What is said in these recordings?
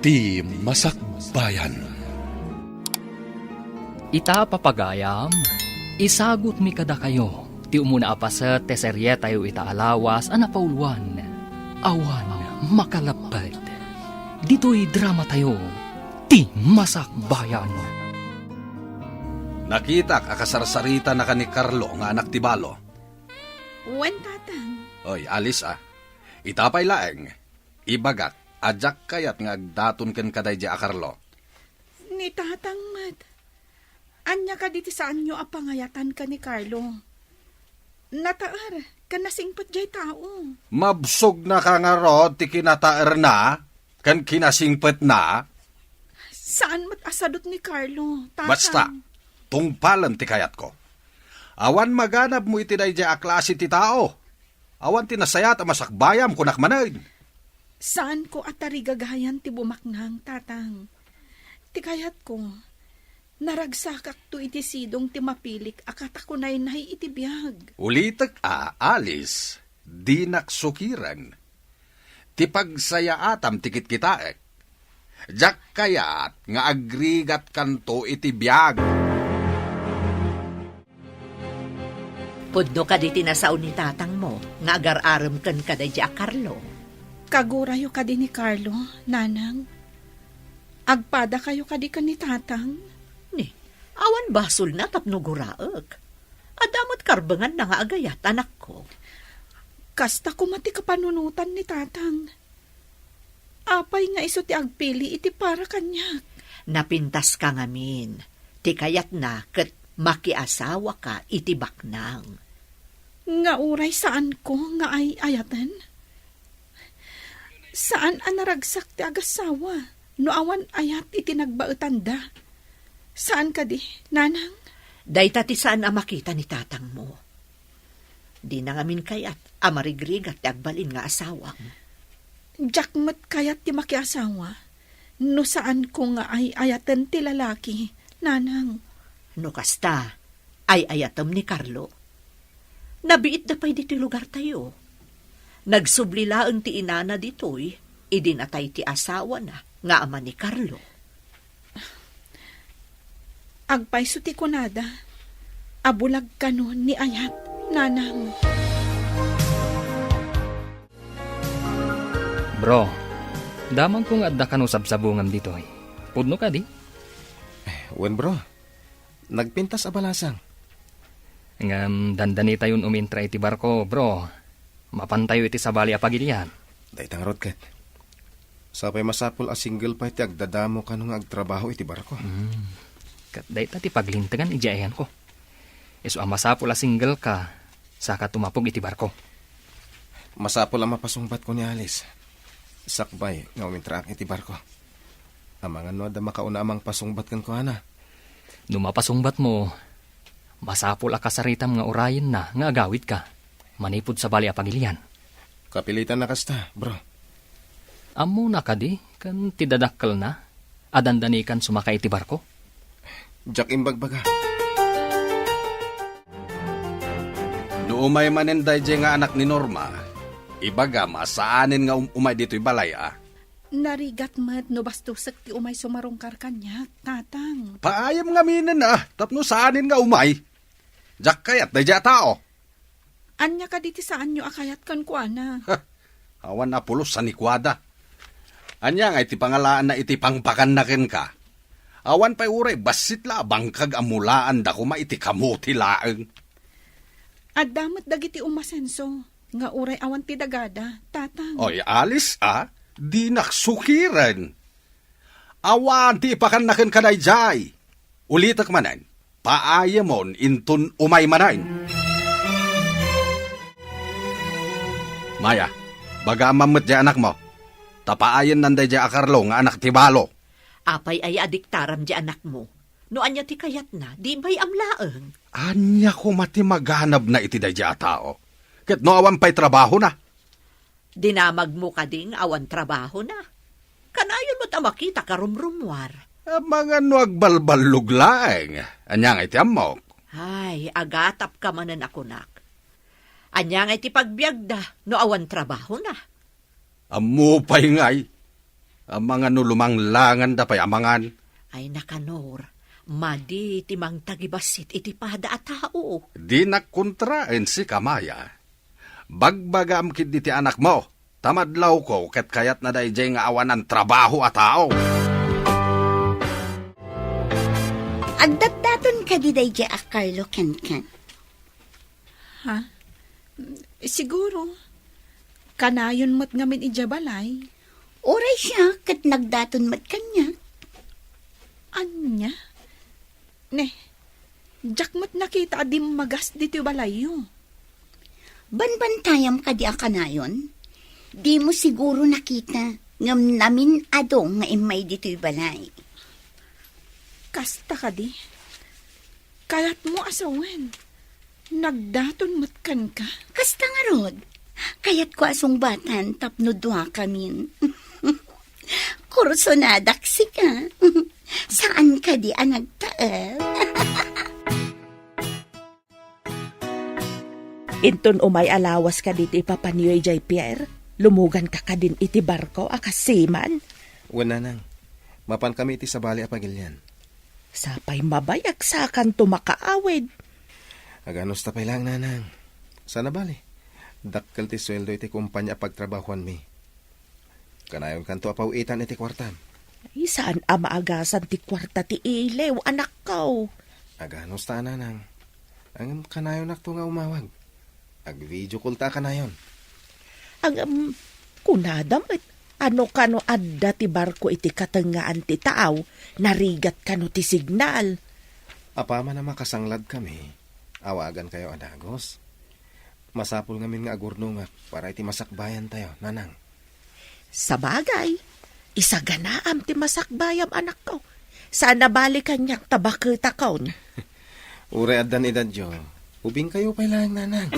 Ti Masakbayan. Ita papagayam, isagot mi kada kayo, ti umuna apaset te serye tayo itaalawas anapauluan, awan makalapad. Dito'y drama tayo, Ti Masakbayan. Nakita akasarsarita na ka ni Carlo nga anak ti Balo. Wen, tatang. Oy, alis Itapay laeng. Ibagak, ajak kayat nga agdaton ken kaday di a Carlo. Ni tatang mat. Anya ka diti saan nyo apangayatan ka ni Carlo. Nataar, kanasingpot jay tao. Mabsog na ka nga ro, ti kinataer na, kan kinasingpet na. Saan mat asadot ni Carlo, tatang? Basta, tungpalan ti kayat ko. Awan maganap mo iti day di a klase ti tao. Awan tinasayat a masakbayam kunak manayin. Saan ko atarigagayan ti bumaknang, tatang? Ti kayat ko, naragsakak to iti sidong ti mapilik akatakunay na iti biyag. Ulitek alis, di naksukiran. Ti pagsayaatam tikit kitaek. Jak kayat nga agrigat kanto iti biyag. Pudno ka di tinasaw ni tatang mo, nga agar-aram kan ka day a Carlo. Kagurayo ka din ni Carlo, nanang. Agpada kayo ka di ka ni tatang. Ni, awan basol na tapno guraek. Adamot karbangan na nga agayat, anak ko. Kasta kumati kapanunutan ni tatang. Apay nga iso ti agpili iti para kanyak. Napintas ka ngamin. Ti kayat na ket makiasawa ka iti baknang. Nga uray saan ko nga ay ayatan? Saan anaragsak ti agasawa? No awan ayat iti nagbaetanda. Saan ka di, nanang? Dayta ti saan a makita ni tatang mo. Di na ngamin kayat amarigrigat ti agbalin nga asawang. Jakmat kayat ti makiasawa. No saan ko nga ay ayatan ti lalaki, nanang? No kasta, ay ayatom ni Carlo. Nabiit na pa'y dito lugar tayo. Nagsublilaang ti inana dito'y, idinatay ti asawa na, nga ama ni Carlo. Agpayso ti kunada, abulag ka no ni ayat, nanang. Bro, damang kong adda ka no sabsabungan dito'y. Pudno ka di? Wen bro, nagpintas abalasang. Ngam dandani tayon umintra iti barko, bro. Mapantayo iti sabali a pagilian. Daytang rod ket. Sapay masapul a single pa iti agdadamo ka nung agtrabaho iti barko. Kat dayta ti paglintagan ijayan ko. Iso ang masapul a single ka, saka tumapog iti barko. Masapul ang mapasungbat ko ni Alice. Sakbay nga umintra ang iti barko. Amangan no da makauna amang pasungbat kan ko ana. Numapasungbat mo, masapul a kasaritam nga urayin na nga agawid ka. Manipod sa bali a pagilian. Kapilitan na kasta, bro. Amo na ka di, kan tidadakkel na, adandani kan sumakay iti barko. Jack imbagbaga. No umay maninday di nga anak ni Norma, ibaga masaanin nga umay dito'y balay Narigat mat no bastusek ti umay sumarungkar kanyak, tatang. Paayam nga minin tapno saanin nga umay. Jak kayat day di a tao. Anya ka diti saan nyo akayat kan kuana. Awan na pulos sa nikwada. Anya nga iti pangalaan na iti pangpakan na ken ka. Awan pa'y uray, basit la bangkag amulaan da kuma iti kamuti laeng. At damat dagiti umasenso, nga uray awan ti dagada, tatang. Oy, alis di naksukiran. Awan ti ipakan na ken kaday jay. Ulitak manan, paayamon intun umay manain. Maya, baga mamit di anak mo. Tapaayan nanday di a Carlo nga anak ti Balo. Apay ay adiktaram di anak mo. No anya ti kayat na, di ba'y amlaeng. Anya ko mati maghanap na iti day di a tao. Ket no awan pa'y trabaho na. Dinamag mo ka ding awan trabaho na. Kanayon mo't makita ka rumrumwar. Mga no agbalbalug laeng. Anya nga iti amok. Ay, agatap ka manan ako nak. Anya nga iti pagbiagda, no awan trabaho na. Amu pa'y ngay. Ang mga nulumang langan da pa'y amangan. Ay nakanor, madi timang tagibasit iti pada a tao. Di nakontraen si Kamaya. Bagbagam kid ti anak mo. Tamadlaw ko ket kayat na dayjay nga awan ng trabaho a tao. Agdataton ka di day a Carlo Kenken. Ha? Siguro. Kanayon mo't ngamin ijabalay. Oray siya kat nagdaton mat kanya. Anya? Ne, jak mo't nakita adim magas dito balayo. Banbantayam ka di akanayon. Di mo siguro nakita ngam namin adong nga imay dito'y balay. Kasta ka di. Kayat mo asawen. Nagdaton mo't kan ka. Kasta nga rod. Kayat ko asong batan tapno dua kamin. Kursonadak ka. Saan ka di ang nagtaal? Inton umay alawas ka dito ipapanyoy jay Pierre. Lumugan ka din iti barko akasiman. Wala nang. Mapan kami iti sa bali apagilyan. Sapay mabayag sa kan tumakaawid. Aganos tapay lang nanang. Sana bali. Dakkel ti sweldo iti kumpanya pagtrabahuan mi. Kanayon kanto apawitan iti kwartam. Ay, saan amaagasan ti kwarta ti ilew, anak ko? Aganos ta nanang. Ang kanayon nakto nga umawag. Ag-video call ta kanayon. Ang kunadam at ano kano adda ti barko iti katengaan ti taaw, narigat kano ti signal. Apama na makasanglad kami. Awagan kayo adagos. Masapul ngamin nga agurno nga para iti masakbayan tayo, nanang. Sa bagay, isaganaam ti masakbayam anak ko. Sana balikan niyak tabakita kaon. Ure addan edad jo. Ubing kayo pa'y lang nanang.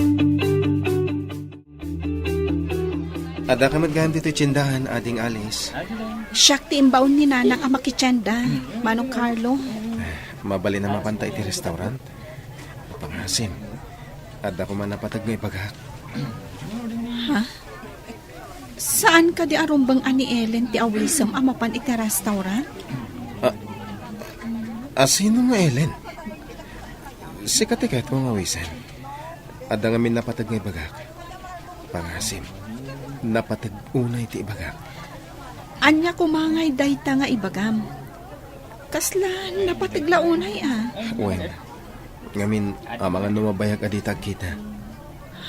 Ada ka magayam dito tsindahan, ading Alice. Siyak ti imbaon ni nanang ang makitsenda. Manong Carlo. Mabali na mapantay ti restaurant. Pangasim. Ada ko man napatag nga ipagak. Ha? Saan ka di arumbang ani Ellen ti awisam amapan iti restaurant? Sino nga Ellen? Si katikat mo nga wisan. Ada nga min napatag nga ibagak. Pangasim. Napatag unay ti ibagak. Anya kumangay dayta nga ibagam. Kaslan napatagla unay Wen. Ngamin, mga numabayag aditag kita.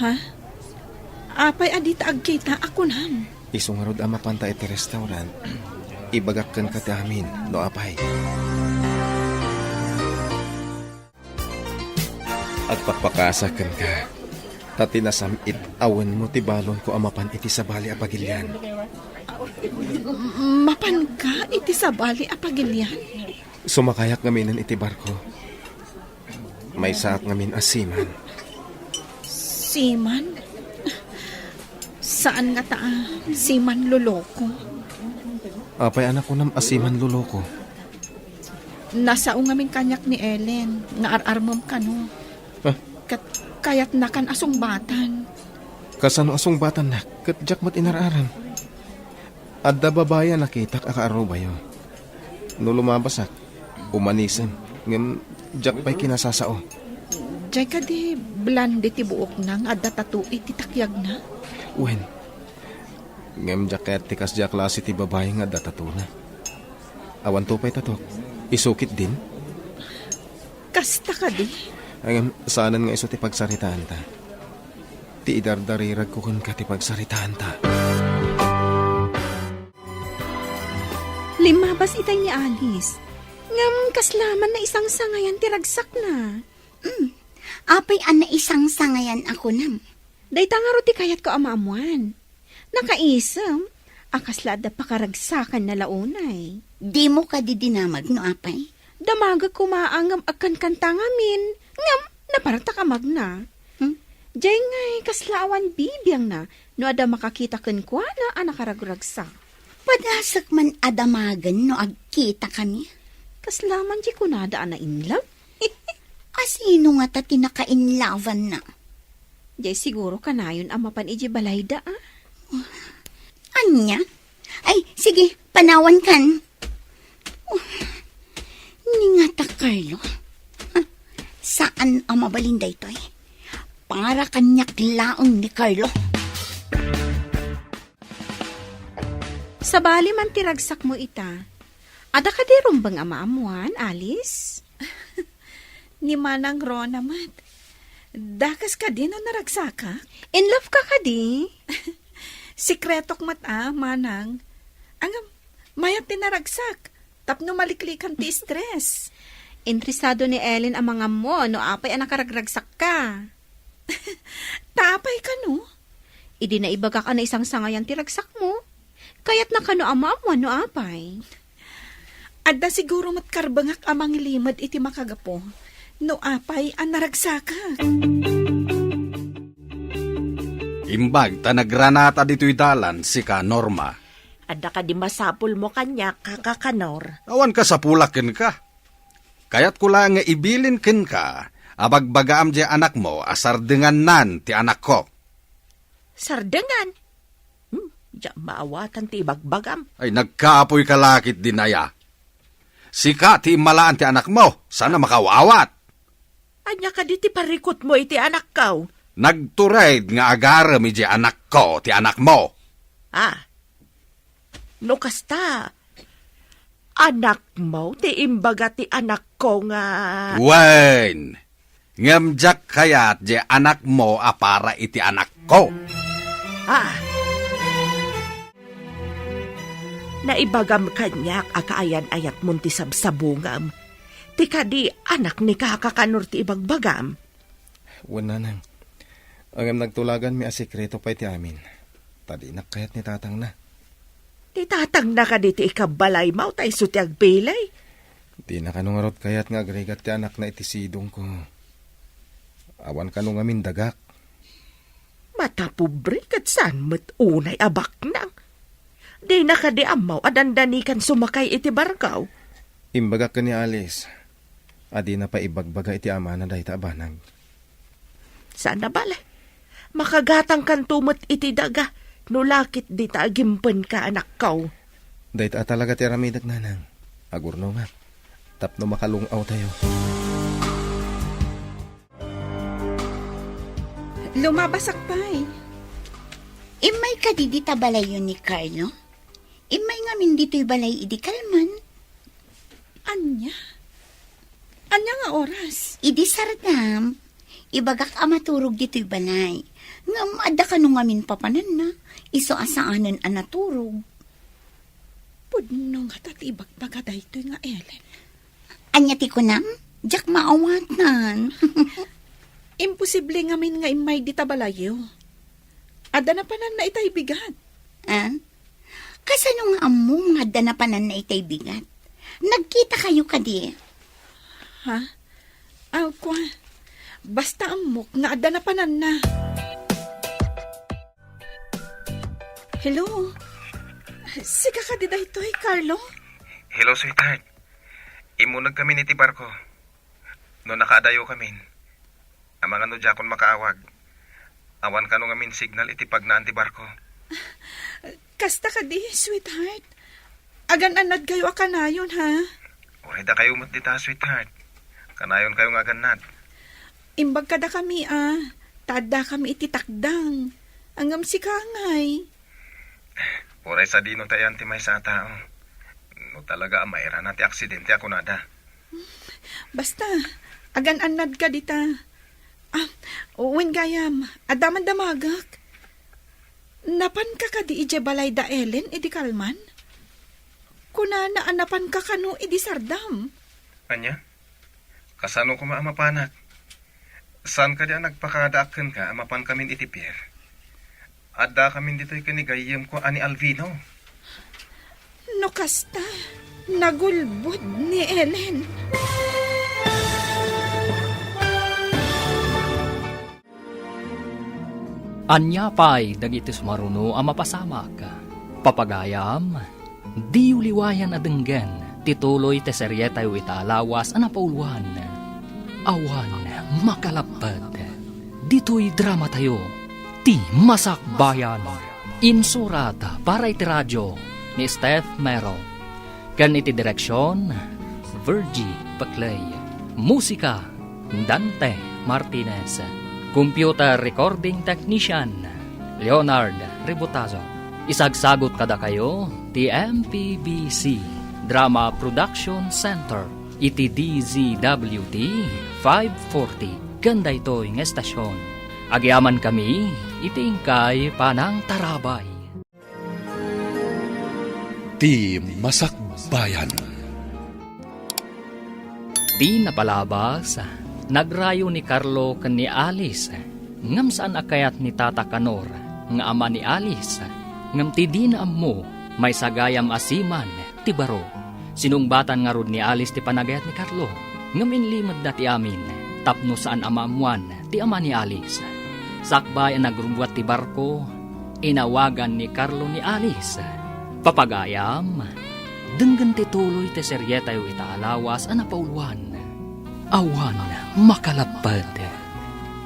Ha? Apay adita agkita ako nam. Isungarod ang mapanta iti restaurant. Ibagak kan kati amin, no apay. Agpakpakasakan ka. Tati nasamit awen mo ti balon ko amapan iti sabali apagilyan. Mapan ka iti sabali apagilyan. Sumakayak ngaminan iti barko. May saat ngamin asiman. Siman? Saan nga siman luloko? Apay anak ko nam asiman luloko. Nasao ngamin kanyak ni Ellen. Naararmam ka no. Kayat na kan asong batan. Kasano asong batan na, katjak mat inararan. Adda babaya nakitak akaaro bayo. No lumabasak, umanisan, ngam jak pa'y kinasasao. Diyay ka di blande ti buok nang adda tatu iti takyag na. Wen, ngam jak kaya't tikas jak lasi ti babae nga datatu na. Awan to pa'y tatok, isukit din. Kasta ka di. Ang saanan nga iso ti pagsaritaan ta. Ti idardarirag ko kun ka ti pagsaritaan ta. Limabas itay ni Alice. Ngam kaslaman na isang sangayan ti ragsak na. Apay an na isang sangayan ako nam. Dayta nga ro ti kayat ko amaamuan. Nakaisam, akaslada pakaragsakan na launay. Di mo ka di dinamag no apay. Damaga kumaangam agkan kanta ngamin. Ngam, naparata ka magna. Diyay ngay kaslawan bibiyang na, no ada makakita ken kwa na anakaraguragsa. Padasak man adamagan no agkita kami. Kaslaman di kunada ana inlove. Asino nga ta tinakainlavan na? Diyay siguro kanayon amapan iji balayda Anya, Ay, sige, panawan kan. Oh, ningata, Carlo. Ha? Saan ang mabalinda ito eh? Para kanyak laong ni Carlo. Sa bali man tiragsak mo ita. Ada ka di rumbang amaamuan, Alice? Ni Manang Ron naman. Dakas ka din o naragsaka? In love ka di? Sikretok mata, Manang. Ang mayat tinaragsak. Tapno maliklikan ti stress. Interesado ni Ellen ang mga mo, no apay ang nakaragragsak ka. Tapay ka no? Idi na ibaga ka na isang sangayan tiragsak mo. Kaya't nakano amaamuan, no apay. Adda siguro matkarbangak amang limad iti makagapo. No apay ang naragsaka. Imbag, tanagranata dito'y dalan si ka Norma. Ada ka di masapul mo kanya, kakakanor. Awan ka sa pulakin ka. Kaya't kula nga ibilin kin ka, abagbagaam di anak mo, asar dengan nan ti anak ko. Sardengan. Diya maawatan ti ibagbagam. Ay, nagkaapoy kalakit dinaya. Sika ti imalaan ti anak mo, sana makawawat. Anya ka di ti parikot mo iti anak kaw. Nagtured nga agaram iti anak ko, ti anak mo. No kasta. Anak mo, ti imbaga ti anak ko nga. Wen, ngamjak kayat di anak mo apara iti anak ko. Naibagam kanyak akaayan ayat munti sabsabungam. Ti kadi anak ni kakakanor ti ibagbagam. Wala nang. Ang nagtulagan mi a sikreto pa iti amin. Tadi nakayat ni tatang na. Ti tatang na ka di ti ikabalay mau tay suti agpilay. Di na kanungarot kayat nga agregat ti anak na iti sidong ko. Awan kanung amin dagak. Matapobre kat saan met unay abak nang. Di na ka di amaw adandanikan sumakay iti barkaw. Imbaga ka ni Alice. Adi na pa ibagbaga iti ama na dahi abanag. Sana bala. Makagatang kan tumot iti daga. Nulakit di ta agimpen ka anak kaw. Dahi ta talaga ti ramidag nanang. Agurno nga. Tapno makalungaw tayo. Lumabasak pa eh. Imay ka di balay yun ni Carlo? Imay nga min dito'y balay idi kalman? Anya? Anya nga oras? Idi sardam. Ibagak amaturog dito'y balay. Ngam adda ka nung amin papanan na. Iso asaanan ang naturog. Pudno nga tatibag pagaday to'y nga Ellen. Anya ti ko nam? Diyak maawatan. Imposible nga min nga imay di tabalayo. Ada na panan na itay bigat. Kasano nga among adda na panan na itay bigat? Nagkita kayo kadi. Ha? Kwa. Basta amok nga ada na panan na. Hello? Sika ka di dahitoy, Carlo? Hello, sweetheart. Imunag kami ni ti barko. No nakaadayo kami. Ang mga nudya kon makaawag. Awan ka nung amin signal iti pagnaan ti barko. Kasta ka di, sweetheart. Agan-anad kayo akanayon, ha? Uray da kayo matdita, sweetheart. Kanayon kayo nga ganad. Imbag kada kami, Tada kami iti takdang. Angam si Kangay. Uray sa di no tayan ti may sa tao. No talaga mayra na ti aksidente ako nada. Basta, agan-anad ka dita. Uwin gayam, adaman damagak. Napan ka di ije balay da Ellen, idi kalman? Kunana anapan ka kano idi sardam. Anya? Kasano ko maamapanak? Saan ka diyan nagpakadaakan ka, amapan kamin iti pier? Adda kamin dito'y kanigayem ko ani Alvino. No kasta, nagulbud ni Ellen. Anya pa'y dagiti sumaruno ang mapasamak. Papagayam, di uliwayan adenggen, tituloy te seryeta yu italawas ang napauluan. Awan makalapad. Dito'y drama tayo, ti Masakbayan. Insurata para iti radyo, ni Steph Mero. Kan iti direksyon, Virgie Paclay. Musika, Dante Martinez. Computer recording technician, Leonard Ributazo. Isagsagot kada kayo, TMPBC Drama Production Center, iti DZWT 540. Ganda ito'y ng estasyon. Agyaman kami, itingkay panang tarabay. Ti Masakbayan. Di napalabas, nagrayo ni Carlo ken ni Alice, ngam saan akayat ni Tata Kanor, nga ama ni Alice, ngam ti di na ammo, may sagayam asiman, ti baro. Sinungbatan nga rod ni Alice ti panagayat ni Carlo, ngam inlimad da ti amin, tapno saan amamuan, ti ama ni Alice. Sakbay ang nagrumbuat ti barko, inawagan ni Carlo ni Alice. Papagayam, denggan ti tuloy ti seryeta yu itaalawas ang napauluan. Awan makalapad.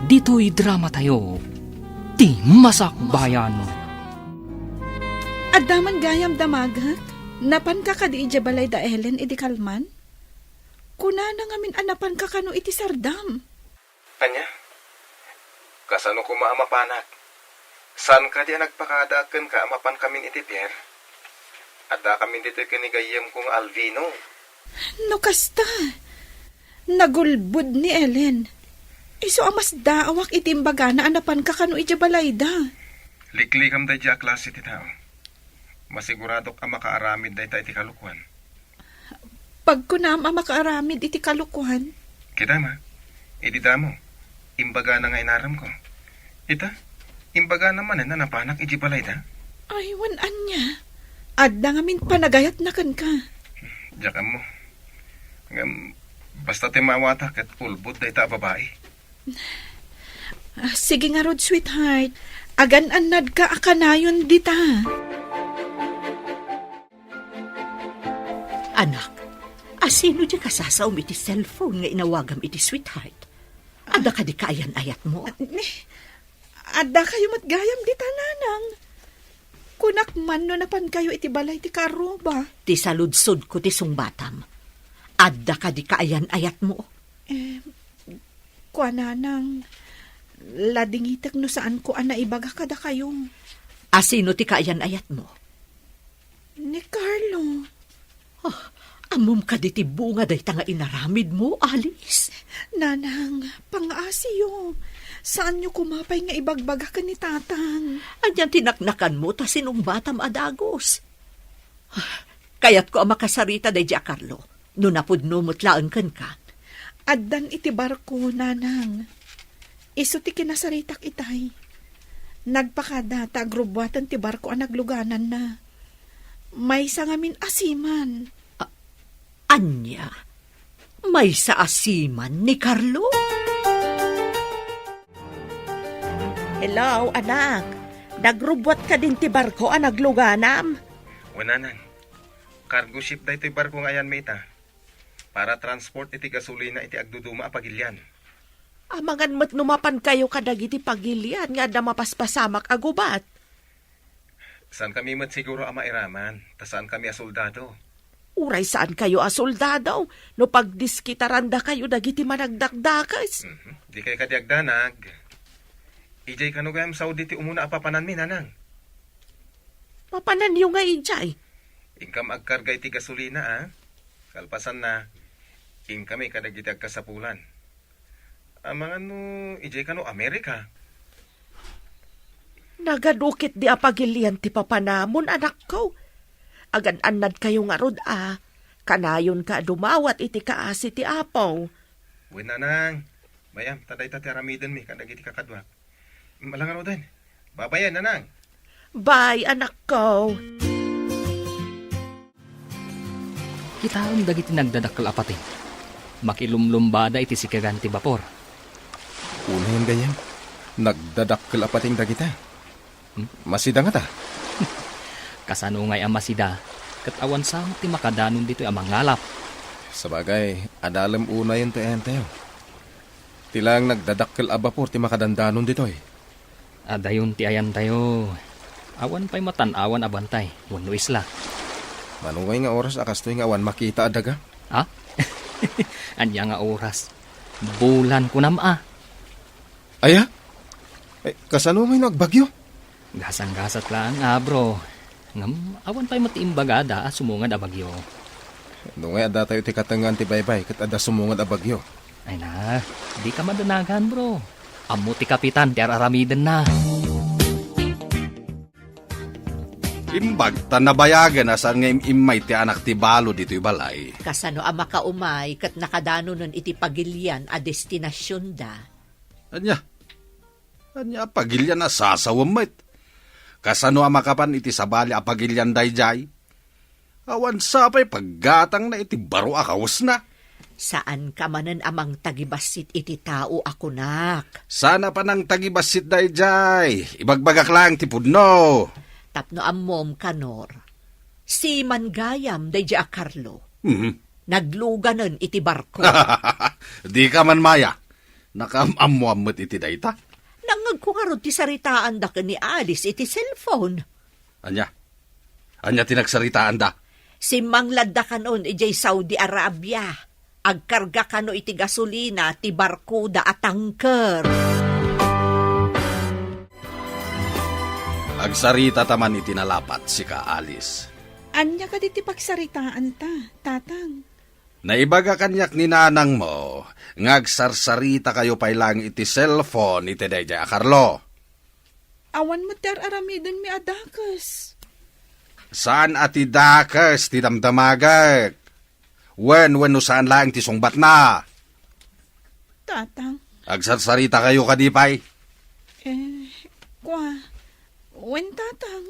Dito'y drama tayo, ti Masakbayan. Adaman gayam damagak, napan ka kadi ije balay da Ellen iti kalman? Kuna na ngamin anapan ka kano iti sardam. Anya? Kasano ko maamapanak? San ka di nagpakadaken ka amapan kaming iti Pierre? Ada kami dito kinigayem kong Alvino. No kasta, nagulbud ni Ellen. Iso amas daawak itimbaga na anapan ka kano ije balay da. Liklikam da dya klase ti tao. Masiguradok ang makaaramid da iti kalukuhan. Pag kunam ang makaaramid iti kalukuhan. Kita ma, idida mo, imbaga na nga inaram ko. Ita, imbaga naman na napanak iji balay da. Ay, wanan niya. Adda ngamin panagayat na kan ka. Diyan mo. Basta timawatak at ulbod da ita babae. Sige nga rod, sweetheart. Agan-anad ka akanayon dita. Anak, asino di kasasaom iti cellphone nga inawagam iti sweetheart? Ada ka di kaayan-ayat mo? Adda kayo matgayam dita, nanang. Kunak man no napan kayo iti balay ti karo ba? Ti saludsod ko ti sungbatam. Adda ka di kaayan-ayat mo? Kuananang, ladingitek no saan ko anaibaga kada kayong. Asino ti kaayan-ayat mo? Ni Carlo. Oh, amom ka di ti bunga day nga inaramid mo, Alice. Nanang, pang-asiyo. Saan nyo kumapay nga ibagbaga ka ni tatang? Anyan tinaknakan mo ta sinong batam adagos. Kayat ko ang makasarita day Gia Carlo. No napudno mutlaan kan ka. Addan iti barko, nanang. Iso ti kinasaritak itay. Nagpakada ta agrubwatan ti barko ang nagluganan na. May sangamin asiman. Anya? May sa asiman ni Carlo? Hello, anak. Nagrubot ka din ti barko ang nagluganam. Wananan. Cargo ship da ito'y barko ngayon, meta. Para transport iti gasolina iti agduduma apagilyan. Amangan mat numapan kayo kadagiti pagilian nga da mapaspasamak agubat. Saan kami mat siguro ama iraman? Ta saan kami asoldado? Uray saan kayo asoldado? No pagdiskitaranda kayo dagiti managdakdakas. Di kayo kadiagdanag. Ijay kanugayam Saudi ti umuna apapanan mi, nanang. Papanan yung nga ijay. Ingkam agkarga iti gasolina, ah. Kalpasan na, kami kadagiti agkasapulan. Amang ano, ijay kano Amerika. Nagadukit di apagilian ti papanamon, anak ko. Agan-anad kayo nga rod, ah. Kanayon ka dumawat iti kaasi ti apaw. Uy, nanang. Bayam, taday ti aramiden mi kadagiti kakadwak. Malangan mo din. Babayan, nanang. Bye, anak ko. Kita ang dagiti nagdadakkel apatin. Makilumlumbada iti sikagan ti bapor. Una yan ganyan. Nagdadakkel apating dagita. Masida nga ta. Kasano ngay ang masida, katawan sa ti makadanon dito ang mangalap. Sabagay, adalam una yun tayo. Tilang nagdadakkel abapor ti makadandanon dito eh. Adayon ti ayan tayo. Awan pa'y matanawan abantay, wano isla. Manungay nga oras akastoy nga awan makita adaga. Ha? Anya nga oras. Bulan ko na ma. Aya? Ay, kasano may nagbagyo? Gasang-gasat lang, bro. Ngam, awan pa'y matiimbagada, sumungad a bagyo. Nungay ada tayo ti katangan ti baybay kat ada sumungad a bagyo. Ay na, di ka madanagan, bro. Amo ti kapitan, ti aramiden na. Imbag, tanabayagan asan nga imay ti anak ti balo dito'y balay. Kasano ang makaumay kat nakadano nun iti pagilyan a destinasyon da. Anya pagilyan na sasawamit. Kasano ang makapan iti sabali a pagilyan dayjay. Awan sapay paggatang na iti baro akawas na. Saan ka manan amang tagibasit iti tao ako nak? Sana pa nang tagibasit dayjay. Ibagbagak lang ti pudno. Tapno ammom kanor. Si Mangayam dayjay a Carlo. Nagluganan iti barko. Di ka man maya. Nakamamuamot iti dayta. Nangag ko nga ron ti saritaan da ni Alice iti cellphone. Anya tinagsaritaan da. Si Manglad da kanon ijay Saudi Arabia. Agkarga kano iti gasolina ti barko da atangker. Agsarita taman iti nalapat si ka Alice. Anya ka diti pagsaritaan ta, tatang. Naibaga kanyak ni nanang mo, ngagsarsarita kayo pay lang iti cellphone iti dayjay a Carlo. Awan mo ter aramidon mi adakas. Saan ati dakas ti damdamagak? When no saan lang ti sungbat na? Tatang, Agsarsarita kayo kadipay. wen tatang.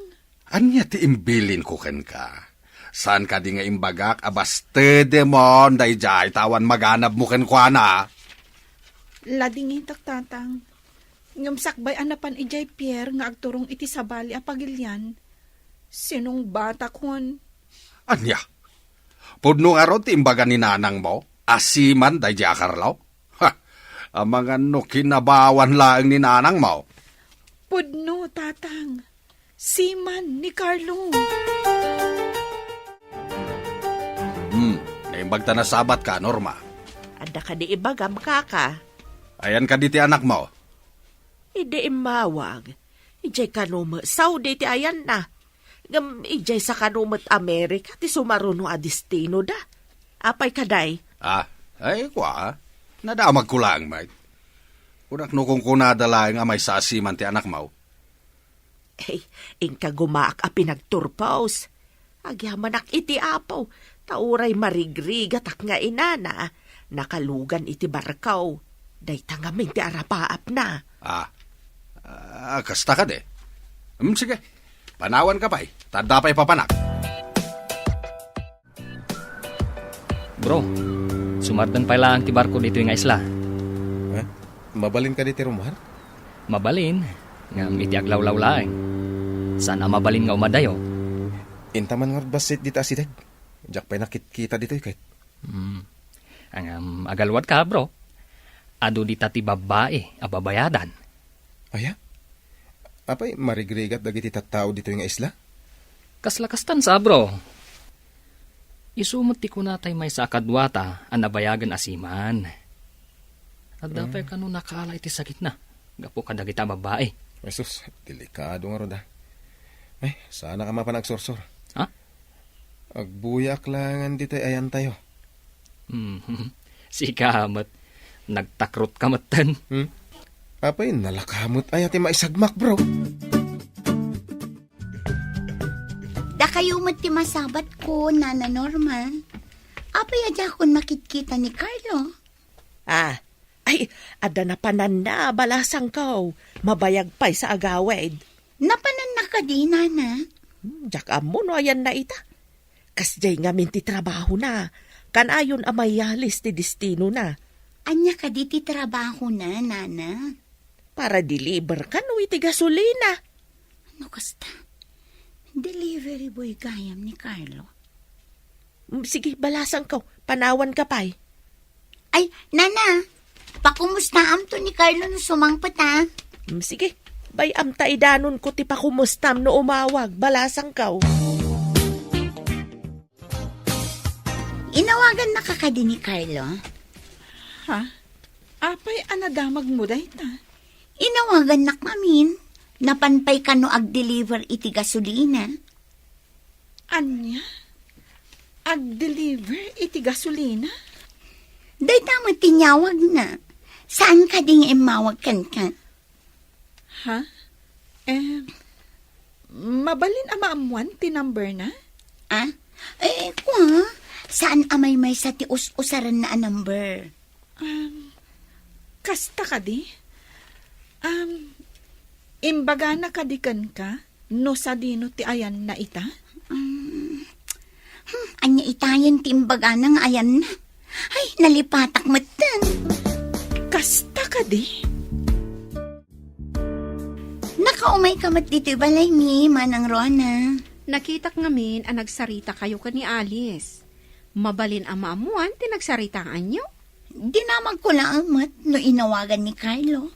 Anya ti imbilin ko ken ka? Saan ka di nga imbagak abaste demon dayjay tawan maganap mo ken kwa na? Ladingitak tatang. Ngamsakbay anapan ijay Pierre nga agturong iti sabali a pagilyan. Sinong bata kon? Anya? Pudno nga ron ti imbaga ni nanang mo? Asiman dayjay a Carlo? Ha! Amang ano kinabawan lang ni nanang mo? Pudno, tatang. Siman ni Carlo. Naimbag ta na sabat ka, Norma. Ada ka di ibagam kaka. Ayan ka diti anak mo. Ide imawag. Ijay kanumet Saudi ti ayan na. Ngam ijay sa kanumet Amerika ti sumaruno a destino da. Apay kaday. Ay kwa. Nadamag ko lang, mate. Kunak no kung kunadala nga may sasiman ti anak mo. Inka gumaak a pinagturpaos. Agyamanak iti apaw. Tauray marigrigat ak nga inana. Nakalugan iti barkaw. Dayta nga min ti arapaap na. Kasta ka de. Sige, panawan ka pa'y. Tanda pa'y papanak. Bro, sumardan pa lang ti barko dito yung isla. Mabalin ka diti rumar? Mabalin, ngam iti aglaw-law laeng. Sana mabalin nga umadayo. Intaman nga basit dita asidag. Diyak pa'y nakit-kita dito kahit. Ang agalwad ka, bro. Ado di tati babae, ababayadan. Aya? Apay marigrigat dagiti tattao dito yung isla? Kaslakastan sa, bro. Isumot ti kunatay may sa akadwata, ang nabayagan asiman. At dapay ka no nakala iti sakit na. Gapo ka dagita babae. Jesus, delikado nga roda. Ay, sana ka mapanagsorsor. Ha? Agbuyak langan dito ayan tayo. Si kamat. Nagtakrot kamatan. Apay, nalakamot ay ati maisagmak, bro. Da kayo ti masabat ko, Nana Norma. Apay adya kon makitkita ni Carlo. Ay, ada na panan na, balasang kaw. Mabayag pa'y sa agawid. Napanan na ka di, Nana. Diyak amo no ayan na ita. Kasjay nga minti trabaho na. Kanayon amayalis ti destino na. Anya ka di ti trabaho na, Nana. Para deliver ka no iti gasolina. Ano kasta? Delivery boy gayam ni Carlo. Sige, balasang kaw. Panawan ka pa'y. Ay, Nana, pakumustaam to ni Carlo no sumangpat ha? Sige, bayam taidanon ko ti pakumustam no umawag. Balasang kaw. Inawagan na kakadi ni Carlo. Ha? Apay anadamag mo dayta. Inawagan na kamin. Napanpay ka no ag-deliver iti gasolina. Anya? Ag-deliver iti gasolina? Day tama tinyawag na. Saan ka ding imawag kan ka? Ha? Mabalin amaamuan ti number na? Ah? Kwa? Saan amay may sa ti usaran na number? Kasta ka di? Imbaga na kadikan ka? No sa dino ti ayan na ita? Anya itayan ti imbaga na nga ayan na. Ay, nalipatak matan. Kasta ka di? Nakaumay ka mat dito balay mi, Manang Rona. Nakitak ngamin ang nagsarita kayo ka ni Alice. Mabalin ang maamuan, tinagsaritaan nyo. Dinamag ko lang mat no inawagan ni Carlo.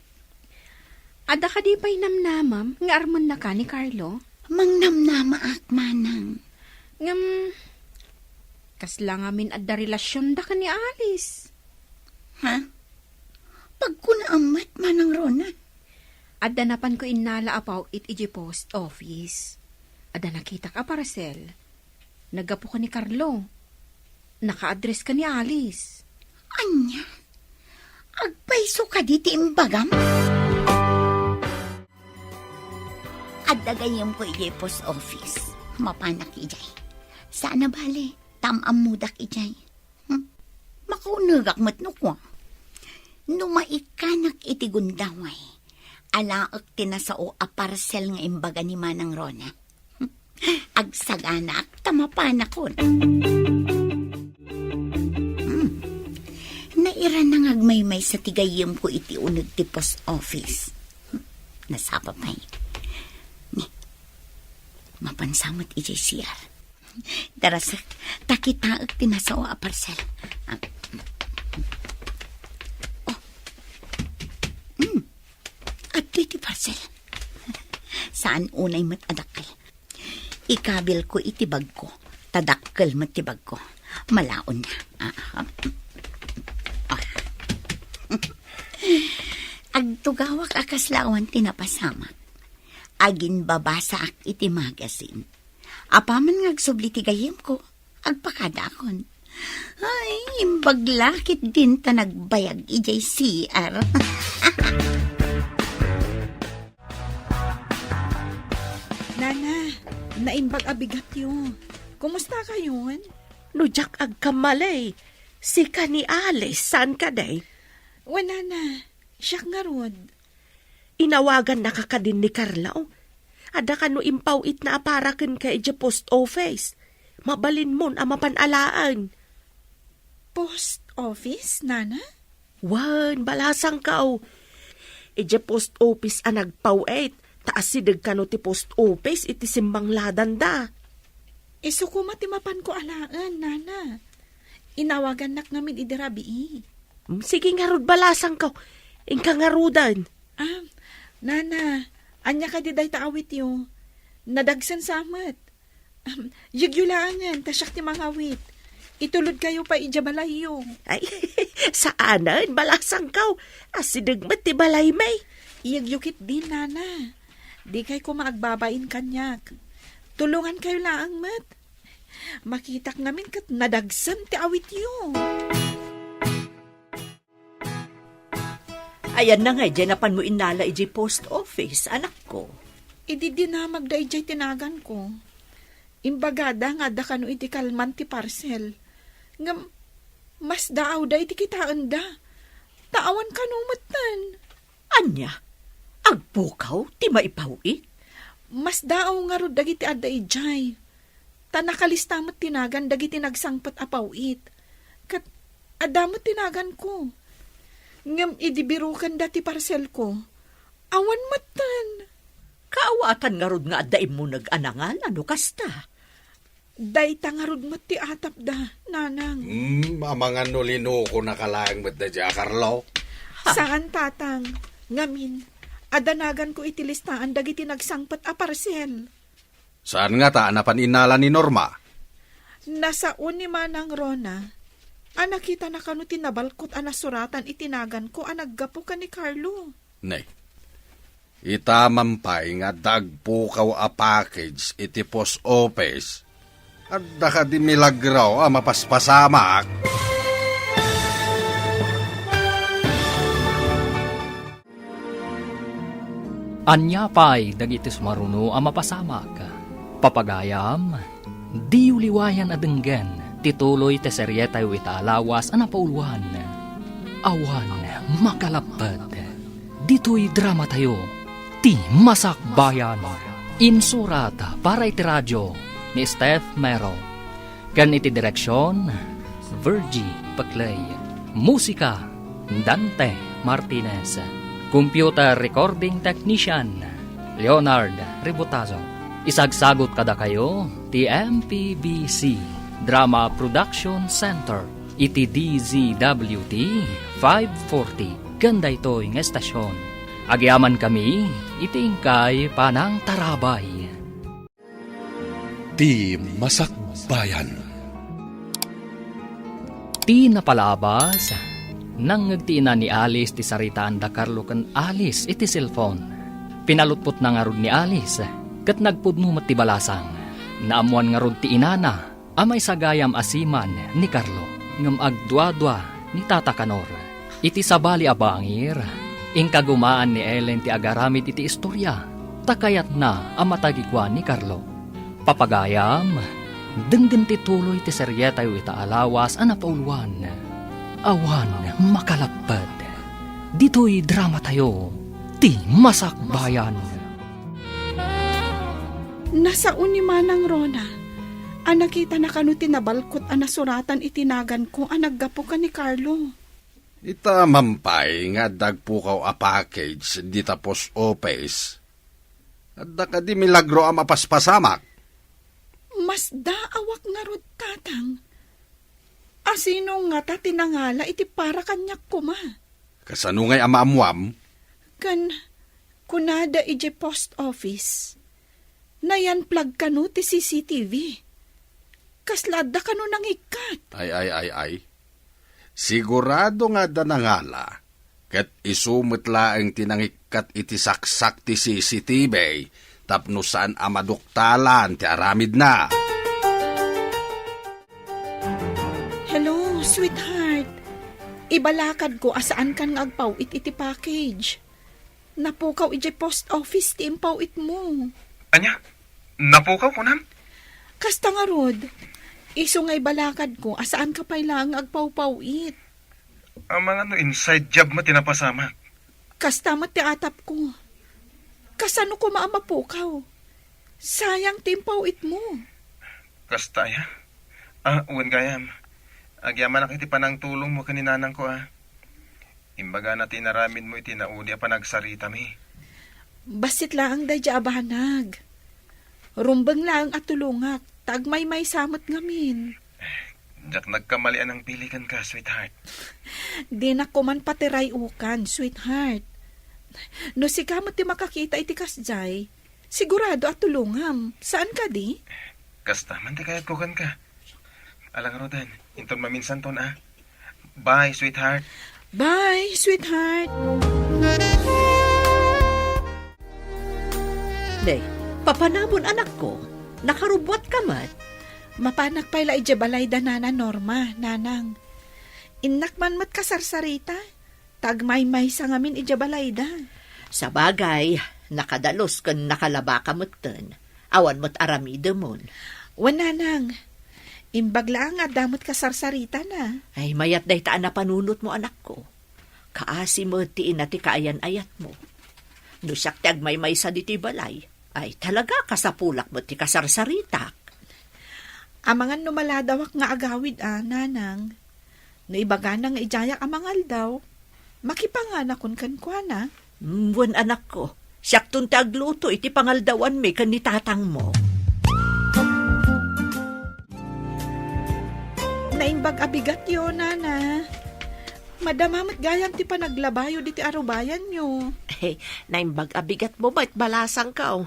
Ada ka di pa'y namnamam, nga arman na ka ni Carlo. Mangnamnama ak manang. Ngam, kasla ngamin adda relasyon da ka ni Alice. Ha? Pagkunaamat, Manang Rona. Adda napan ko inala apaw iti post office. Adda nakita ka parcel. Nagapo ka ni Carlo. Naka-address ka ni Alice. Anya? Agpaiso ka diti imbagam? Adda gayam ko iti post office. Mapanak ijay. Saan na bali? Tamam mudak ijay. Makunagak matno ko. Numaikanak iti gundaway. Alaak tinasao a parcel nga imbaga ni Manang Rona. Agsaganak tamapanakon. Naira nang agmaymay sa tigayam ko iti unag ti post office. Nasapapay. Mapansamot iti CR. Darasak, takitaag tinasao a parcel. At iti parcel. Saan unay matadakkel? Ikabil ko itibag ko. Tadakkel matibag ko. Malaon na. Agtugawak akaslawan tinapasama. Agin babasa ak iti magazine. Apaman ngagsubli ti gayem ko. Agpakadakon. Ay, imbaglakit din ta nagbayag ijay CR. Nana, naimbag abigat yun. Kumusta kayon? Nujak agkamalay. Si ka ni Alice, saan ka day? Wala na. Siya nga rod. Inawagan na ka din ni Carlo. Ada ka no impawit na aparakan ka ija post office. Mabalin mon ang mapanalaan. Post office, Nana? Wan, balasang kao. Ija post office ang nagpawit. Taas sidag ka no ti post office iti simbang ladan da. Isukuma ti mapan ko alaan, Nana. Inawagan nak namin idirabi. Sige nga rod balasang kao. Ingka nga rodan. Nana, anya ka di day taawit yo. Nadagsan samat. Yugyulaan tasyak ti mga awit. Itulod kayo pa ijabalay yo. Ay, saanan, balasang kao. Asidagmat ti balay may. Iyagyukit din, Nana. Di kay ko maagbabain kanyak. Tulungan kayo laang mat. Makitak namin kat nadagsan ti awit yo. Ayan na nga, dyan mo inala iji post office, anak ko. Idi dinamag da ijay tinagan ko. Imbagada nga da kano iti kalman ti parcel. Nga mas daaw da iti kitaan da. Taawan kanumatan. Anya? Agpukaw, ti maipawit? Mas daaw nga rod dagiti adda ijay. Tanakalistamat tinagan dagiti nagsangpat apawit. Kat adamot tinagan ko. Ngam idibirukan dati parcel ko. Awan matan. Kaawatan nga rod nga addaim mo nag-anangan, ano kasta? Day tangarod mat ti atap da, Nanang. Mga nulino ko nakalaang mat da dya, Carlo. Saan tatang? Ngamin, adanagan ko itilistaan dagiti nagsangpat a parcel. Saan nga ta napan inala ni Norma? Nasaon ni Manang Rona, nakita na kanu tinabalkot suratan itinagan ko naggapo ka ni Carlo. Nay, itamampay nga dagpukaw a package iti post office at daka di milagraw mapaspasamak. Anya pa'y dagiti sumaruno ang mapasamak. Papagayam, di uliwayan adenggen, tituloy te seryeta yu itaalawas ang napauluan. Awan makalapad. Dito'y drama tayo, ti Masakbayan. Insurata para iti radyo ni Steph Mero. Kan iti direksyon, Virgie Paclay. Musika, Dante Martinez. Computer Recording Technician, Leonard Ributazo. Isagsagot kada kayo, ti MPBC Drama Production Center, iti DZWT 540. Ganda ito'y nga estasyon. Agyaman kami, iti ingkay panang tarabay. Ti Masakbayan. Ti napalabas, nang ngagtiina ni Alice ti saritaan da Carlo kan Alice iti cellphone. Pinalutpot na nga rod ni Alice, kat nagpudno ti balasang. Naamuan nga rod ti inana, amay sagayam asiman ni Carlo. Ngam agdwa-dwa ni Tata Kanor. Iti sabali abangir, ingkagumaan ni Ellen ti agaramid iti istorya. Takayat na amatagikwan ni Carlo. Papagayam, denggen ti tuloy ti seryeta yu itaalawas napauluan. Awan makalapad. Dito'y drama tayo, ti Masakbayan. Nasaon ni Manang Rona, nakita na kanu tinabalkot nasuratan itinagan ko naggapo ka ni Carlo. Itamampay nga dagpukaw a package di tapos office. At daka di milagro mapaspasamak. Mas daawak nga rod tatang. Asino nga ta tinangala iti para kanyak kuma. Kasano ngay amamwam? Kunada ije post office. Nayan plug kanu ti CCTV. Kaslada kanu nang ikat. Ay. Sigurado nga da nangala. Kat isumutla ang tinangikat iti saksak ti CCTV. Tapno saan amaduktalan ti aramid na. Hello, sweetheart. Ibalakad ko asaan kan nga agpawit iti package. Napukaw iti post office ti impawit mo. Anya, napukaw ko nam? Kasta nga rod, iso nga ibalakad ko asaan ka pa'y lang agpawpawit. Ang mga inside job mo tinapasama. Kasta ti atap ko. Kasano ko maamapukaw? Sayang ti impawit mo. Kasta ya? Uwan gayam. Agyaman na kiti panang tulong mo kaninanang ko Imbaga na tinaramid mo iti naudi pa nagsarita mi. Basit lang dadya abahanag. Rumbang lang at tulungak. Tagmay-may samot ngamin. Jak nagkamalian ang pilikan ka, sweetheart. Di na ko man patiray ukan, sweetheart. No si kamot ti makakita iti kasjay, sigurado at tulungam. Saan ka di? Kasta man ti kayat kukan ka. Alang rodan, inton maminsan ton Bye, sweetheart. Bye, sweetheart. Day, papanabon anak ko, nakarubwat ka man. Mapanak pa'y ije balay da nana Norma, nanang. Inak man mat kasarsarita, tagmay-may sa ngamin ije balay da. Sa bagay, nakadalos kan nakalaba ka mutten, awan mo't aramida mon. Wananang, imbagla nga damot kasarsarita na. Ay mayat day taan na panunot mo anak ko. Kaasi mo tiin na ti kaayan-ayat mo. No siyak ti agmay-may sa diti balay, ay talaga kasapulak mo ti kasarsaritak. Amangan numaladawak nga agawid nanang. No ibaga na nga ijayak amangal daw. Makipangana kun kankwana. Buwan anak ko, siyak tun ti agluto iti pangaldawan mi kan ni tatang mo. Naimbag abigat yun, nana. Madamamat gayam ti panaglabayo diti arubayan nyo. Naimbag abigat mo ba't balasang ka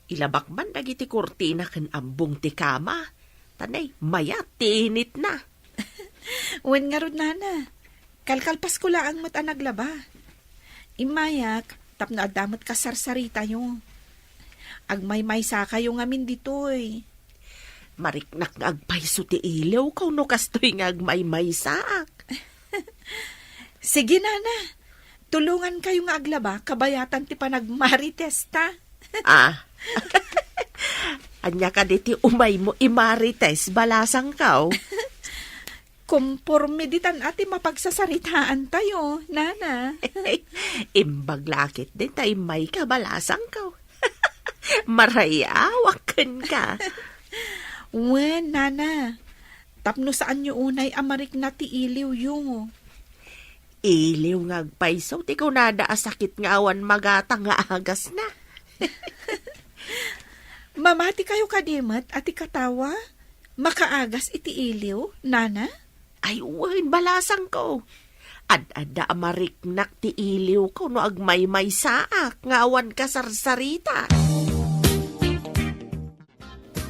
Ilabak man dagiti kurtina kan ambong ti kama. Tanay, mayat, tinit na. Wen nga rod, nana. Kalkalpas ko lang mo't naglaba. Imayak, tapno adamot ka sarsarita yo. Agmay-may sa kayo ngamin ditoy. Mariknak nga agpayso ti ilaw, kau no kastoy nga agmay-may saak. Sige, nana. Tulungan kayo nga aglaba, kabayatan ti panagmarites ta. Anya ka diti umay mo imarites, balasang kaw. Kumporme ditan ati mapagsasaritaan tayo, nana. Imbag lakit din tayo may kabalasang kaw. Marayawakan ka. Wen, nana. Tapno saan nyo unay amarik na ti iliw yung. Iliw nga agpayso, ti ko nada asakit nga awan magatang nga agas na. Mamati kayo kadimat at ikatawa? Makaagas iti iliw, nana? Ay, wen, balasang ko. Ad-ada amariknak ti iliw ko no agmay-may saak, nga awan ka sarsarita.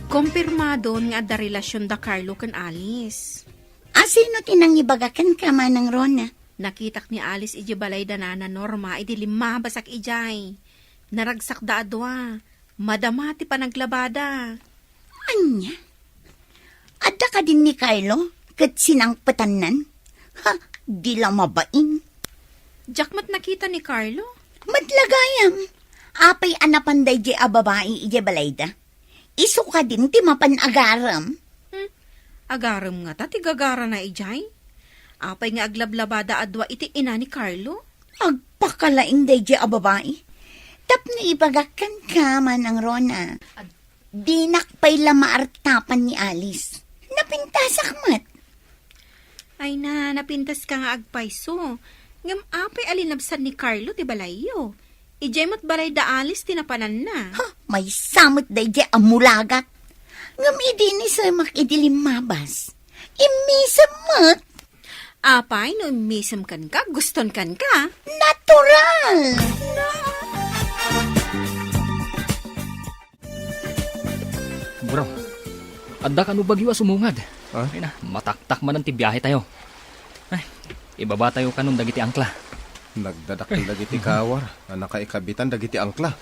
Kumpirmado nga da relasyon da Carlo kan Alice. Asino tinangibagakan ka man ng Rona? Nakitak ni Alice iji balay da nana Norma, iti lima basak ijay. Naragsak da adwa, madamati pa naglabada. Anya? Adda ka din ni Carlo? Kat sinang patanan? Ha, di lang mabain. Jakmat nakita ni Carlo? Matlagayam. Apay anapanday di a babae ije balayda. Iso ka din ti mapanagaram. Agaram nga ta, tigagara na ijay. Apay nga aglablabada adwa iti ina ni Carlo. Agpakalaing day di a babae. Tapno ibagakan ka man ang Rona. Dinakpay lamaartapan ni Alice. Napintasak mat. Ay na, napintas ka nga agpayso. Ngam apay alinabsan ni Carlo ti balayo. Ijay mo't balay da Alice tinapanan na. Ha, may samot day di amulagat. Ngam idini sa makidilim mabas. Imisam mat. Apay, no misam kan ka, guston kan ka. Natural! Bro, adda ka no bagyo sumungad. Ha? Ay na, mataktak man ang tibiyahe tayo. Ay, ibaba tayo kanon dagiti angkla. Nagdadakil dagiti kawar. Nakaikabitan dagiti angkla.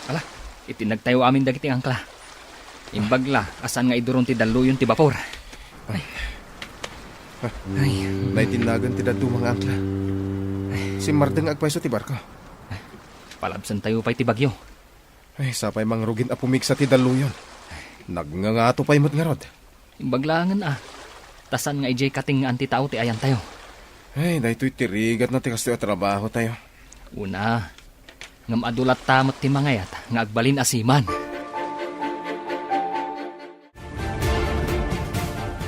Ala, itinagtayo amin dagiti angkla. Imbagla, asan nga iduron ti daluyon ti bapor. Naitinagan ti dadu mga angkla. Si Mardeng agpayso ti barko. Palabsan tayo pa'y ti bagyo. Ay, sapay mangrugin apumigsa ti daluyon. Nagngangato pa'y mo't ngarod. Imbaglangan tasan nga ijay kating nga anti tao ti ayan tayo. Ay, dahito'y tirigat na ti kastoy at trabaho tayo. Una, ngam adulat tamot ti mangayat nga agbalin asiman.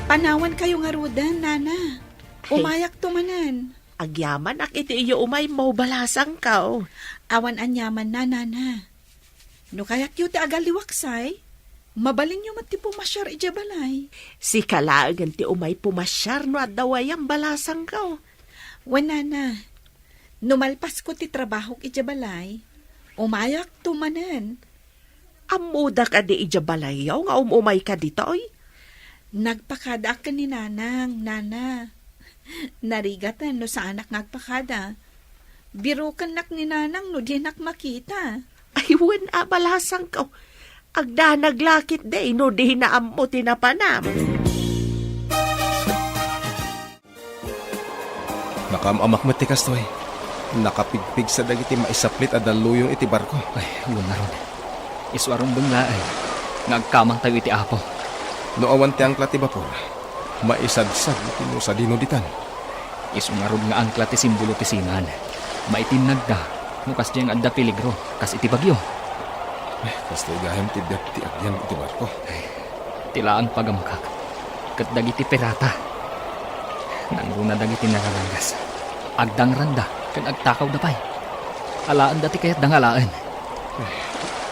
Panawan kayo nga rudan, nana. Umayak tumanan. Agyaman ak iti iyo umay mo balasang kaw. Awan anyaman na, nana. No kayak yu ti agaliwaksay, mabalin yu mati pumasyar ija balay. Si kalaagan ti umay pumasyar no at dawayang balasang kaw. Wana na. Numalpas ko ti trabaho ija balay, umayak tumanan. Amuda ka di ija balayaw nga umay ka ditoy. Nagpakada ka ni nanang, nana. Narigatan no sa anak nagpakada. Birukan nak ni nanang no di nak makita. Ay, wen balasang kaw. Agda naglakit day no di naam mo tinapanam. Nakamamak mo ti kastoy. Nakapigpig sa dagiti maisaplit at daluyon iti barko. Ay, huwag na ron. Iswarong banglaay. Ngagkamang tayo iti apo. No awan ti angkla ti bapor. Maisadsag iti no sa dinuditan. Isungarod nga angkla ti simbolo ti sinan. Maitinag da. Nukas diyang adda peligro. Kas iti bagyo. Kastoy gahem ti dep ti agyan iti barko. Tilaan pagamkak. Kat dagiti perata. Nangruna dagiti nararangas. Agdang randa. Kan agtakaw dapay. Alaan dati kayat dangalaan.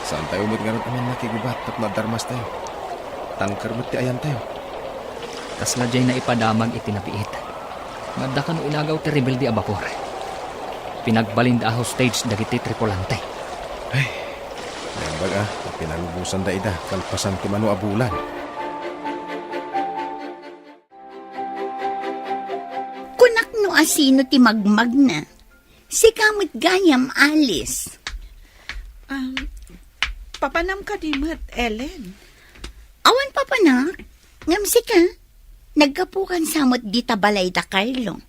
Saan tayo mo't ngayon aman nakigubat at madarmas tayo. Tangkar mo't ti ayan tayo. Tas nga diyay na ipadamag iti napiit. Madda ka no inagaw ti rebelde a bapor. Pinagbalin da hostage dagiti tripulante. Ay, nambag pinalubusan da ida kalpasan ti mano abulan. asino ti magmag na. Si kamot gayam alis. Papanam ka di mat, Ellen. Awan pa panak, ngamsi ka. Nagkapukan samot dita balay da Carlo.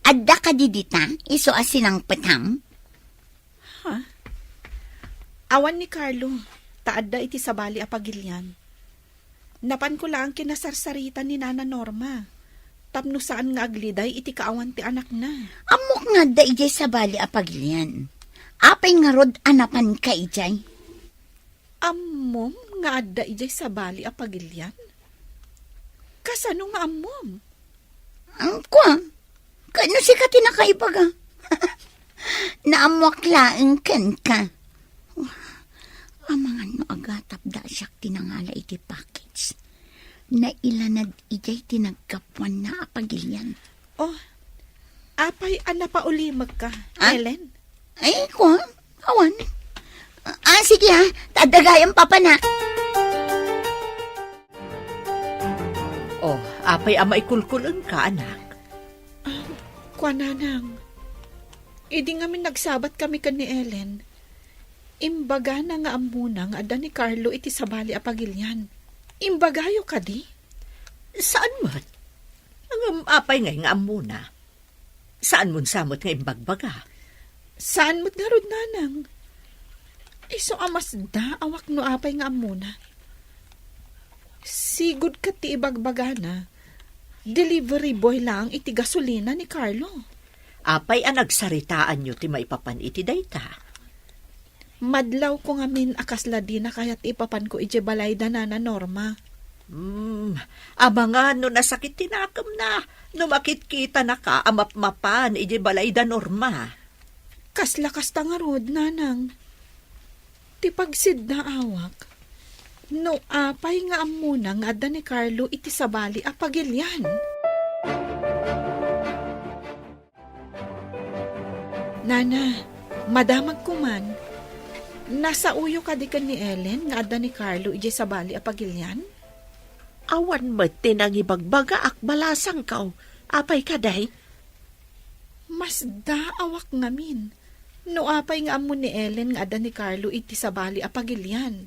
Adda ka di dita, iso asinang patam. Awan ni Carlo, taadda iti sabali a pagilyan. Napan ko lang kinasarsarita ni Nana Norma. Tapno saan nga agliday iti kaawan ti anak na. Amok nga da ijay sabali a pagilyan. Apay nga rod anapan ka ijay. Ammom nga adda ijay sabali a pagilyan? Kasano nga ammom? Kwa, kano si ka tinakaibaga? Naamwak laeng ken ka. Amangan no agatap da siyak tinangala iti package. Na ilanad ijay tinagkapuan na apagilyan. Oh, apay anapaulimag ka, Ellen? Ay, kwa, awan. Sige ha, tadagayan pa pa na. Oh, apay ama ikulkulon ka, anak. Kwa nanang, idi ngamin nagsabat kami ka ni Ellen. Imbaga na nga amunang ada ni Carlo iti sabali a pagilyan. Imbagayo ka di? Saan man? Ang apay nga amuna. Saan mo samot nga imbagbaga? Saan mo't nga rod nanang? Iso amas da awak no apay nga amuna. Sigud ka ti ibagbaga na. Delivery boy lang iti gasolina ni Carlo. Apay ang nagsaritaan nyo ti maipapan iti dayta. Madlaw ko ngamin akasla di na kaya't ipapan ko iti balay da na Norma. Aba nga no nasakit tinakam na. No makit-kita na ka amap-mapan iti balay da Norma. Kaslakas tangarod, nanang. Ti pagsid na awak. No apay nga amuna nga adda ni Carlo iti sabali a pagilyan. Nana, madamag kuman. Nasa uyo ka di ka ni Ellen nga adda ni Carlo iti sabali a pagilyan? Awan mo tinangibagbaga ak balasang kaw. Apay ka day? Mas da awak ngamin. No apay nga amo ni Ellen nga adda ni Carlo iti sabali a pagilyan.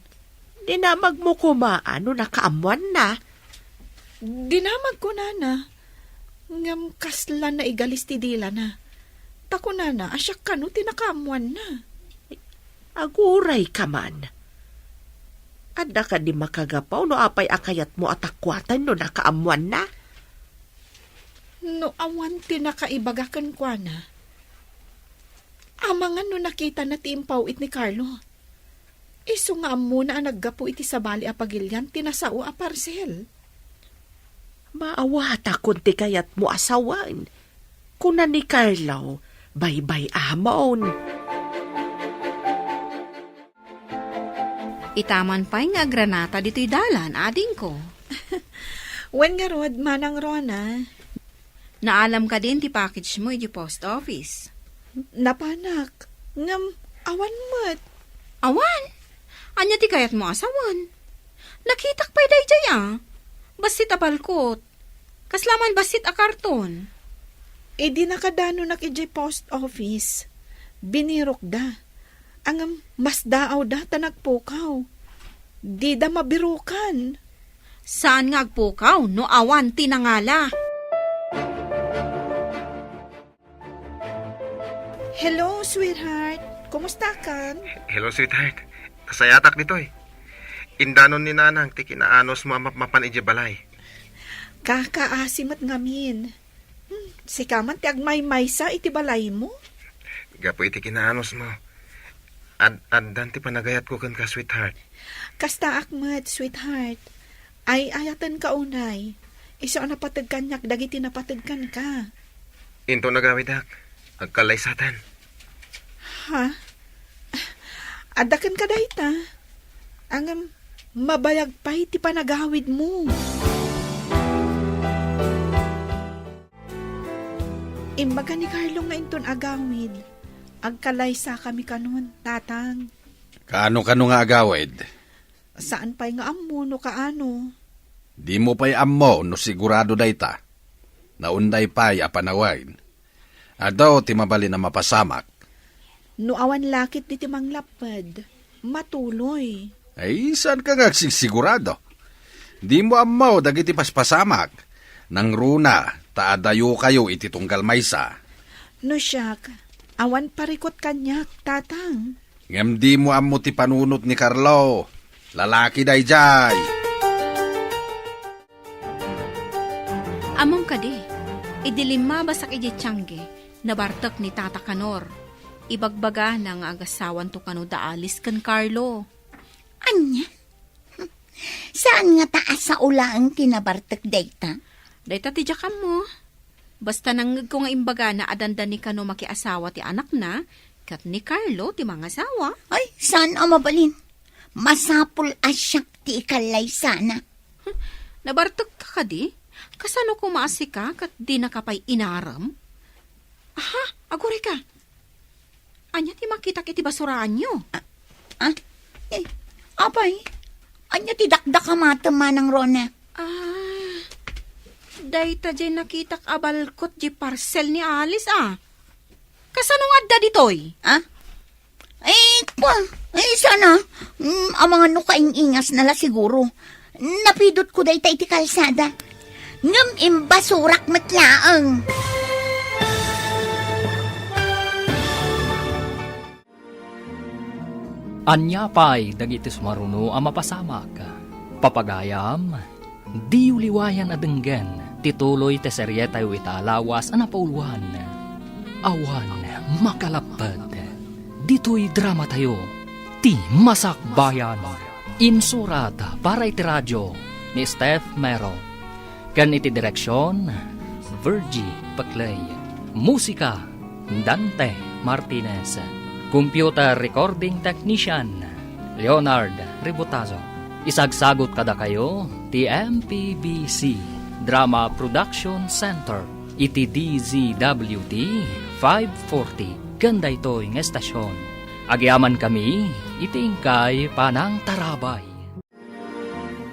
Dinamag mo kumaan no nakaamuan na. Dinamag ko nana. Ngam kasla na igalis ti dila na. Tako nana, asyak ka no tinakaamuan na. Aguray ka man. Adda ka di makagapaw no apay akayat mo atakwatan no nakaamuan na. No awan tinakaibagakan kwa na. Amangan no nakita na ti impaw it ni Carlo. Iso nga muna ang naggapo iti sabali a pagilyan tinasao a parcel. Maawata kunti kayat mo asawan. Kuna ni Carlo, bye-bye amon. Itaman pa'y nga granata dito'y dalan, ading ko. Wen nga rod, manang Rona. Naalam ka din ti package mo iti post office. Napanak, ngam awan mo't. Awan? Anya ti kayat mo asawan? Nakitak pa'y dayjay Basit a balkot. Kaslaman basit a karton. Di nakadano nak iti post office. Binirok da. Ang mas daaw da tanagpukaw. Di da mabirukan. Saan nga agpukaw no awan tinangala? Hello, sweetheart. Kumusta ka? Hello, sweetheart. Kasayatak dito Indanon ni nanang ti kinaanos mo mapan iti balay. Kakaasimat ngamin. Si kaman ti agmay-maysa iti balay mo? Gapo iti kinaanos mo. Addan ti panagayat ko kan ka, sweetheart. Kasta akmat, sweetheart. Ay ayatan ka unay. Iso napatag kanyak dagiti napatagkan ka. Into nagawidak. Agkalaysatan. Ha? Adakan ka dayta. Ang mabayag pa iti panagawid mo. Imbaga ni Carlo nga inton agawid. Agkalaysa kami kanon, tatang. Kaano nga agawid? Saan pa'y nga ammo no kaano? Di mo pa'y ammo no sigurado dayta. Naunday pa'y apanawain. Adaw ti mabali na mapasamak. No awan lakit ni timang lapad, matuloy. Ay, saan ka nga sigurado? Di mo amaw dagiti paspasamak. Nang runa, taadayo kayo iti tunggal maysa. No siyak, awan parikot kanyak, tatang. Ngem di mo amo ti panunot ni Carlo. Lalaki dayjay. Among kadi, idilima basak iji tiyangge, nabartak ni Tata Kanor. Ibagbaga ng agasawan to kano daalis kan Carlo. Anya? Saan nga taas sa ulaang kinabartek dayta? Dayta ti jakam mo. Basta nangag ko nga imbaga na adanda ni kano makiasawa ti anak na, kat ni Carlo ti mga asawa. Ay, saan ang mabalin? Masapul asyak ti ikalay sana. Nabartak ka kadi? Kasano ko maasi ka kat di nakapay inaram? Aha, agore ka. Anya ti makita iti basuraan nyo? Eh, apay, anya ti dakdakamata manang Rona. Dayta jay nakitak abalkot di parcel ni Alice Kasano nga adda ditoy? Sana. Ang mga nukaing-ingas nala siguro. Napidot ko dayta iti kalsada. Ngam imbasurak matlaang. Anya pa'y dagiti sumaruno ang mapasamak. Papagayam, di uliwayan adenggen, tituloy te serye tayo italawas ang napauluan. Awan makalapad. Dito'y drama tayo, ti Masak Bayan. Insurat para iti radyo ni Steph Mero. Kan iti direksyon, Virgie Paclay. Musika, Dante Martinez. Computer Recording Technician, Leonard Ributazo. Isagsagot kada kayo, TMPBC Drama Production Center, iti DZWT 540, ganda ito yung estasyon. Agyaman kami, itingkay panang tarabay.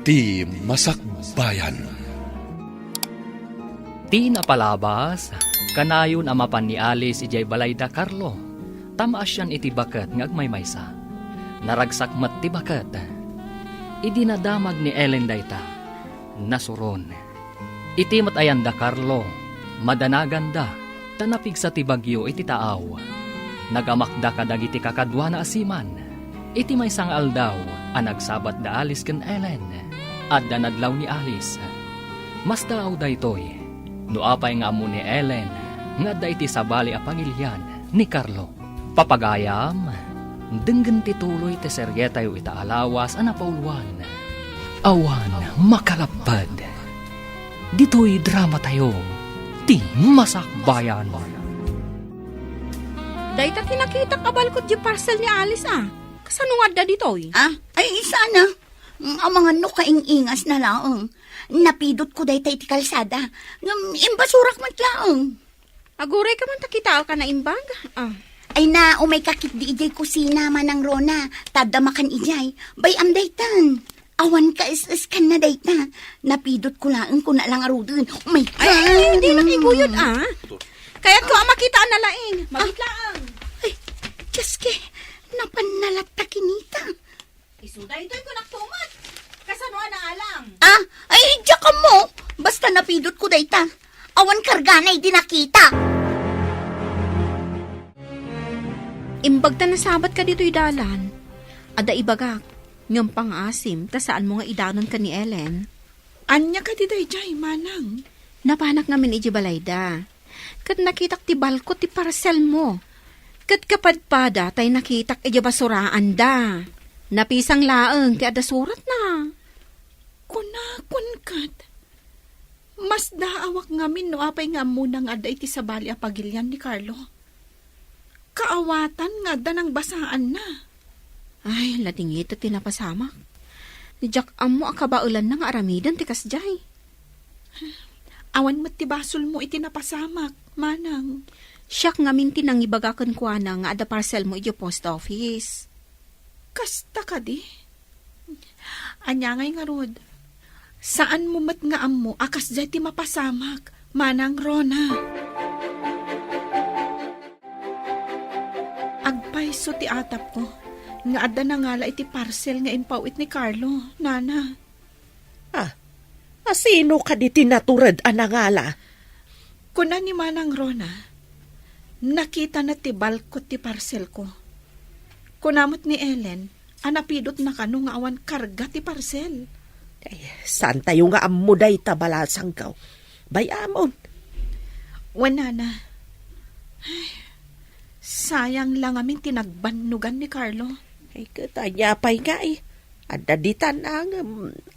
Ti Masak Bayan. Ti napalabas, kanayon amapan ni Alice ijay Balayda Carlo. Tamaas yan iti bakat ng agmaymaysa. Naragsak mat ti bakat. Idinadamag ni Ellen dayta. Nasuron. Iti mat ayanda Carlo. Madanaganda. Tanapig sa ti bagyo iti taaw. Nagamakda kadag iti kakadwa na asiman. Iti may sang aldaw. Anagsabat da Alice ken Ellen. Adda nadlaw ni Alice. Mas daaw daytoy. Nuapay nga mo ni Ellen. Nga da iti sabali a pangilyan ni Carlo. Papagayam, denggan tituloy te serye tayo itaalawas ang napauluan. Awan makalapad. Dito'y drama tayo, ti Masak Bayan. Dayta tinakita kabalkot di parcel ni Alice Kasano nga da ditoy? Ay, sana. Ang mga nukaing-ingas na laong. Napidot ko dayta iti kalsada. Imbasurak matlaong. Agure ka man takita ka na imbag? Ay na, umay kakit di ijay kusina manang Rona. Tadamakan ijay. Bay am daytan. Awan ka is kan na dayta. Napidot ko lang ko na lang arudin. Umay ka. Ay, hindi nakiguyod Kaya't ko makita na laing. Magitlaang. Ay, Diyos ke. Napanalat ta kinita. Isuday ito'y ko naktumat. Kasano na alang? Ay, diyak ka mo. Basta napidot ko dayta. Awan karganay di nakita. Imbagta na sabat ka dito'y dalan. Ada ibagak, ngam pang-asim, ta saan mo nga idanon ka ni Ellen? Anya ka di dayjay, manang. Napanak namin iji Balayda. Kat nakitak ti balkot ti parcel mo. Kat kapadpada tay nakitak iji basuraan da. Napisang laeng ti ada surat na. Kunakun kat. Mas daawak ngamin no apay nga munang ada iti sabali a pagilyan ni Carlo. Kaawatan nga da ng basaan na. Ay, ladingit at tinapasamak. Ni Jack amo akabaulan na nga aramidan ti kasjay. Awan mat ti basol mo itinapasamak, manang. Siyak ngamin tinangibagakan kwa na nga ada parcel mo iti post office. Kasta ka di. Anya ngay nga rod. Saan mo mat nga amo akas jay ti mapasamak, manang Rona. Paiso ti atap ko. Nga adda na ngala iti parcel nga impawit ni Carlo, nana. Sino ka di tinaturad anangala? Kuna ni Manang Rona, nakita na ti balkot ti parcel ko. Kunamot ni Ellen, anapidot na kano nga awan karga ti parcel. Ay, saan tayo nga amuday tabalasang kaw? Bayamon. Wanana. Ay, sayang lang amin tinagbanugan ni Carlo. Ay, katanya pa'y nga eh. Adaditan ang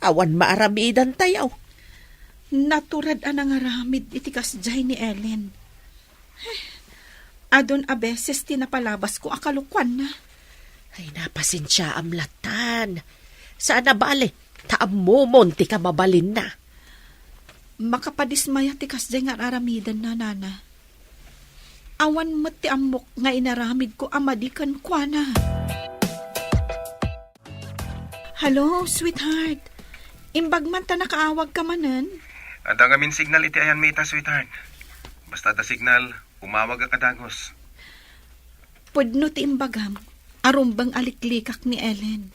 awan maaramidan tayo. Naturad anang aramid iti kasjay ni Ellen. Ay, adon a beses tinapalabas ko akalukwan na. Ay, napasensya amlatan. Saan na bale? Taamumon ti ka mabalin na. Makapadismaya ti kasjay nga aramidan na, nana. Awan mo ti amok nga inaramid ko amadikan kwa na. Hello, sweetheart. Imbag man ta nakaawag ka manan. Ada ngamin signal iti ayan mita, sweetheart. Basta da signal, umawag ka kadagos. Pudno ti imbagam, arumbang aliklikak ni Ellen.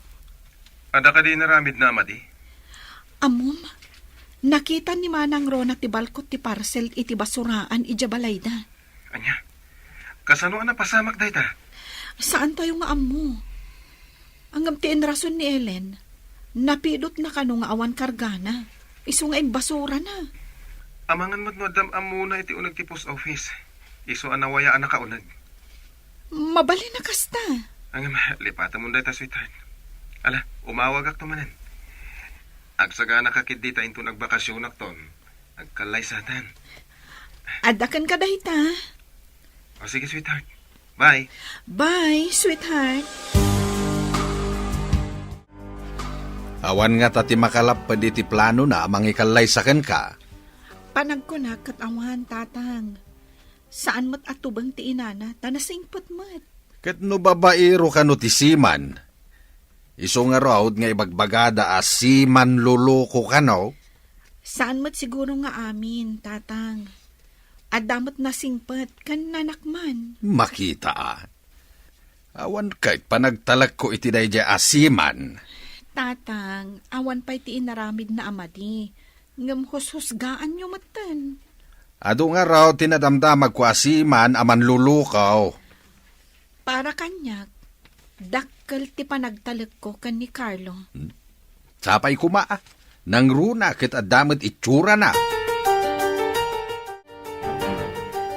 Ada ka di naramid na, Amadi? Amom, nakita ni Manang Rona ti balkot ti parcel iti basuraan ija balayda. Anya, kasano na pasamak dayta? Saan tayo nga amo? Ang amtiin rason ni Ellen, napidot na kano nga awan kargana. Iso nga basura na. Amangan mo't madam amuna iti unag ti post office. Iso anawaya na kaunag. Mabali na kasta. Ang lipata mo dayta, sweetheart. Ala, umawag ak tumanan. Agsaga nakakit dita into nagbakasyon akton. Nagkalay satan. Adakan ka dahita. O sige, sweetheart. Bye. Bye, sweetheart. Awan nga tati makalap pa di ti plano na amang ikalay saken ka. Panagkunak kat awan, tatang. Saan mo't atubang ti inana, tanasingpot mo't. Kat no babaero ka no ti siman. Iso nga raw nga ibagbagada siman luloko ka no? Saan mo't siguro nga amin, tatang. Adamot nasingpot, kan nanakman. Makita Awan kahit panagtalag ko iti dayja asiman. Tatang, awan pa'y ti inaramid na amadi. Ngam husgaan nyo matan. Ado nga raw tinadamdamag ko asiman aman lulukaw. Para kanyak, dakkel ti panagtalag ko kan ni Carlo. Sapay kumaa, nang runa kit adamot itsura na.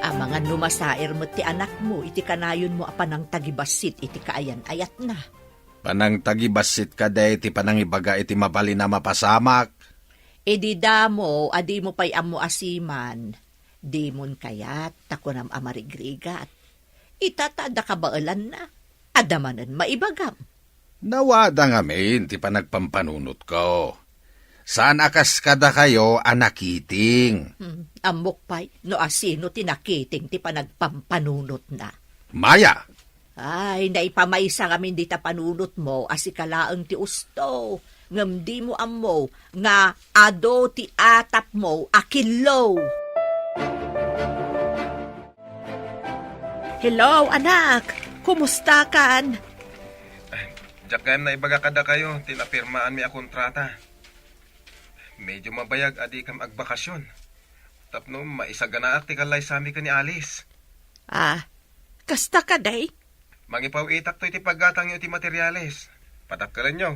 Amangan numasair mo ti anak mo, iti kanayon mo apanang tagibasit, iti kaayan ayat na. Panang tagibasit ka day ti panang ibaga iti mabali na mapasamak. Edi damo, adi mo pa'y amo asiman. Dimon kayat, takunam amarigrigat. Itatada ka baalan na. Adamanan maibagam. Nawada ngamin ti panagpampanunot ko. Saan akas kada kayo anakiting? Amok pa'y, no asino tinakiting ti panagpampanunot na. Maya! Ay, naipamaysa kami di ta panunot mo, asikalaang ti usto. Ngam di mo amo, nga ado ti atap mo, akilaw. Hello, anak. Kumusta kan? Diyak kayam na ibaga kada kayo, tinapirmaan mi a kontrata. Medyo mabayag adi kam agbakasyon. Tapno, maisaganaak ti kalay sami ka ni Alice. Kasta ka day? Mangipaw itak to iti paggatang nyo iti materyales. Patakalan nyo,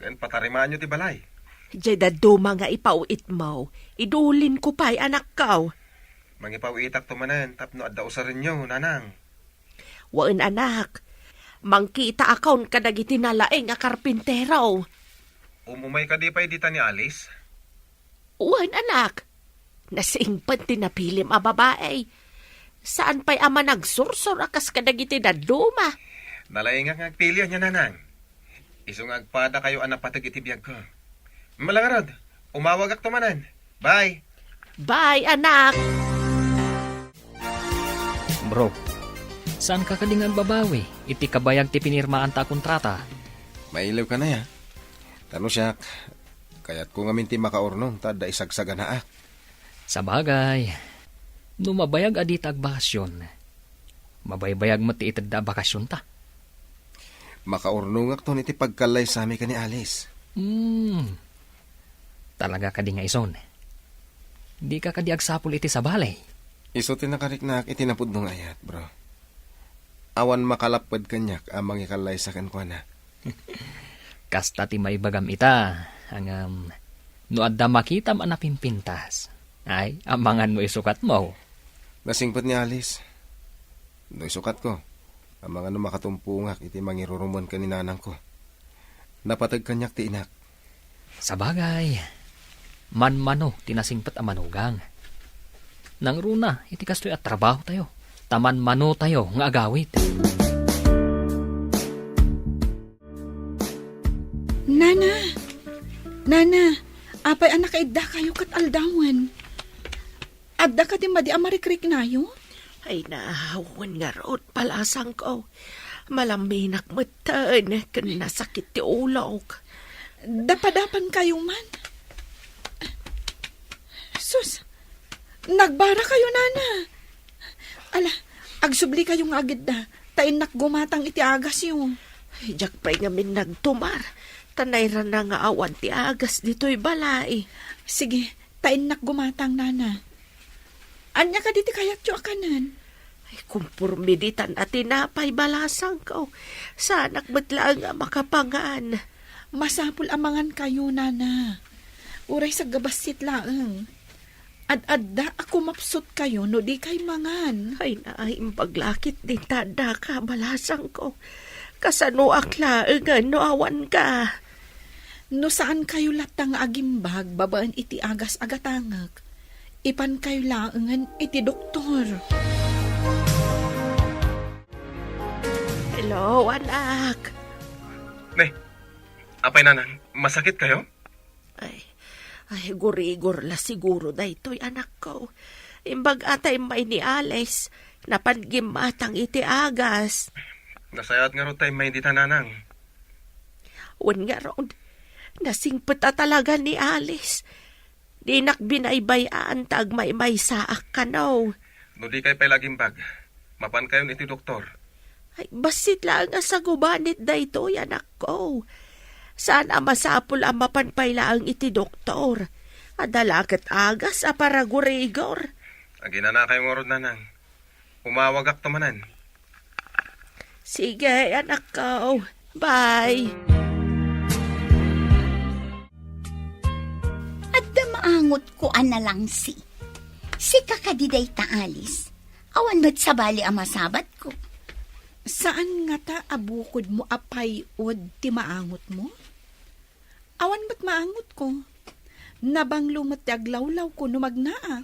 kayan patarimaan nyo ti balay. Jay duma nga ipauit mo. Idulin ko pa'y anak kaw. Mangipaw itak to manan, tapno adda usarin nyo, nanang. Waan anak, mangkita akon kadagiti nalaeng a karpintero. Umumay ka di pa edita ni Alice? Waan anak, nasingpan tinapilim a babae. Saan pa'y ama nagsursur akas kadagiti daduma? Nalaing nga ngagpilyo niya, nanang. Isong agpada kayo anapatag iti biyag ko. Malangarod, umawag ak tumanan. Bye! Bye, anak! Bro, saan ka kadingan babawi? Iti kabayag ti pinirmaan ta kontrata. Mailaw ka na ya. Tano siya, kaya't kung aminti makaurnong, tada isagsaga na ah. Sa bagay, numabayag adita ag bakasyon. Mabaybayag mo ti itad da bakasyon ta. Makaurnungak to iti pagkalay sa amin ka ni Alice. Talaga ka di nga ison. Di ka kadi agsapul iti sa balay. Iso tinakariknak iti napudnong ayat, bro. Awan makalapad kanyak amang ikalay sa kankwana. Kasta ti may bagam ita. Hangam, no adda makitam anapimpintas. Ay, amangan mo isukat mo. Nasingpot ni Alice. No isukat ko. Amang ano makatumpungak iti mangirurumon ka ni nanang ko. Napatag kanyak ti inak. Sa bagay, manmano tinasingpat ang manugang. Nang runa, iti kastoy at trabaho tayo. Taman mano tayo nga agawit. Nana, apay anak kaidda kayo kat aldawan. Adda ka din ba di amarikrik na yun? Ay nahawan nga root palasang ko. Malaminak matan, kan nasakit ti ulog. Dapadapan kayo man. Sus, nagbara kayo, Nana. Ala, agsubli kayong agad na. Tain nakgumatang iti agas yun. Ay, jak pa'y ngamin nagtumar. Tanay ra na nga awan ti agas dito'y balay. Sige, tain nakgumatang, Nana. Anya ka diti kayat yo akanan. Ay, kumpurmiditan at tinapay balasang ko. Sanak batla nga makapangaan. Masapul amangan kayo, Nana. Uray sa gabasit laeng. Ad-adda ako mapsot kayo no di kay mangan. Ay naayong paglakit din tada ka balasang ko. Kasano aklaeng no awan ka. No saan kayo latang agimbag babaan iti agas agatangag. Ipan kayo laengan iti doktor. Hello, anak. Apay nanang, masakit kayo? Ay, gurigor la siguro da ito'y anak ko. Imbag atay may ni Alice, napangimatang iti agas. Nasayat nga ro tayo may hindi tananang. Wan nga ron, nasingpet talaga ni Alice. Di nakbinaybayaan tag may saak ka no. No di kayo pa'y laging bag. Mapan kayo iti doktor. Ay, basit lang nga sa gubanit da ito'y anak ko. Sana masapul ang mapanpaylaang iti doktor. Adalakat agas a para gurigor. Agina na kayong orod nanang. Umawag ak tumanan. Sige, anak ko. Bye. Adda maangot ko ana lang si kakadiday ta Alice. Awan mo't sabali ang masabat ko. Saan nga ta abukod mo apay od ti maangot mo? Awan ba't maangot ko? Nabang lumot ti aglawlaw ko no magnaa.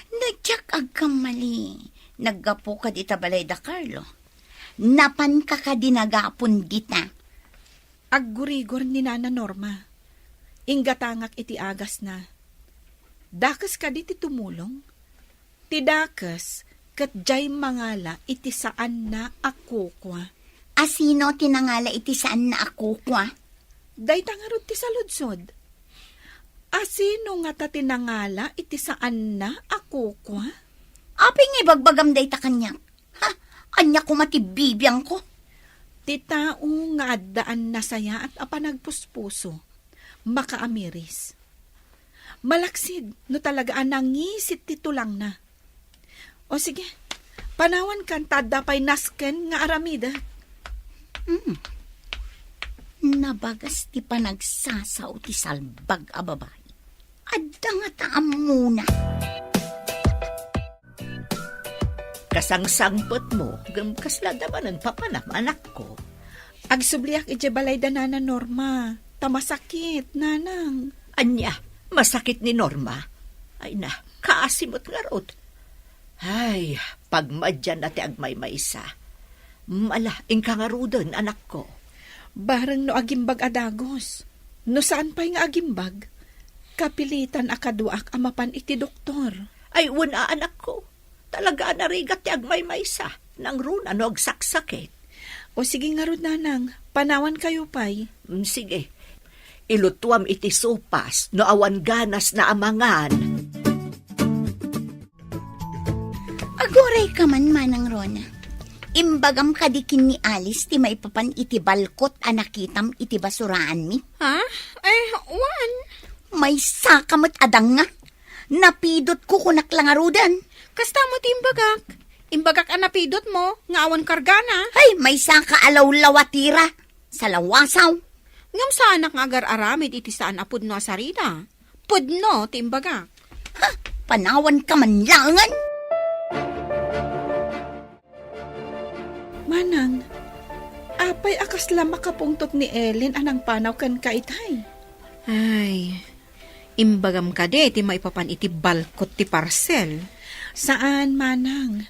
Nagtsak agkamali. Naggapo ka di tabalay da Carlo. Napan ka dinagapon dita. Aggurigor ni Nana Norma. Inggatangak iti agas na. Dakas ka di ti tumulong. Ti dakas kat jay mangala iti saan na ako kwa. Asino tinangala iti saan na ako kwa? Day tangarod ti saludsod. Asino nga ta tinangala iti saan na ako kwa? Aping ibagbagam day ta kanyak. Ha? Anya ko matibibiyang ko. Ti tao nga addaan na saya at apanagpuspuso. Makaamiris. Malaksid no talaga anangisit ti tulang na. O sige, panawan kan tada pay nasken nga aramida. Nabagas ti panagsasaw ti salbag a babae. Adda nga taam muna. Kasangsangpot mo, gamkasla naman ang papanam anak ko. Agsubliak iti balay da Nana Norma. Tamasakit, nanang. Anya, masakit ni Norma. Ay na, kaasimot nga rod. Ay, pagmadyan na ti agmay maisa. Mala, ingka nga rodon, anak ko. Barang no agimbag adagos. No saan pa'y nga agimbag? Kapilitan akaduak amapan iti doktor. Ay, wala anak ko. Talaga narigat ti agmay maisa. Nang runa no agsaksakit. O sige nga rod, nanang. Panawan kayo pa'y. Sige. Ilutuam iti sopas no awan ganas na amangan. Agoray ka man, Manang Rona. Imbagam kadikin ni Alice ti maipapan iti balkot a nakitam iti basuraan mi. Ha? Wan. May sakamat adang nga. Napidot ko kunak lang arudan. Kasta mo ti imbagak. Imbagak ang napidot mo, nga awan kargana. Ay, may saka alaw-lawatira. Sa lawasaw. Ngam sana nga agar aramid iti saan apod no asarita. Pudno ti imbagak. Ha, panawan ka man langan. Manang, apay akas lang makapungtot ni Ellen anang panaw kan kaitay. Ay, imbagam ka de, ti maipapan iti balkot ti parcel. Saan, Manang?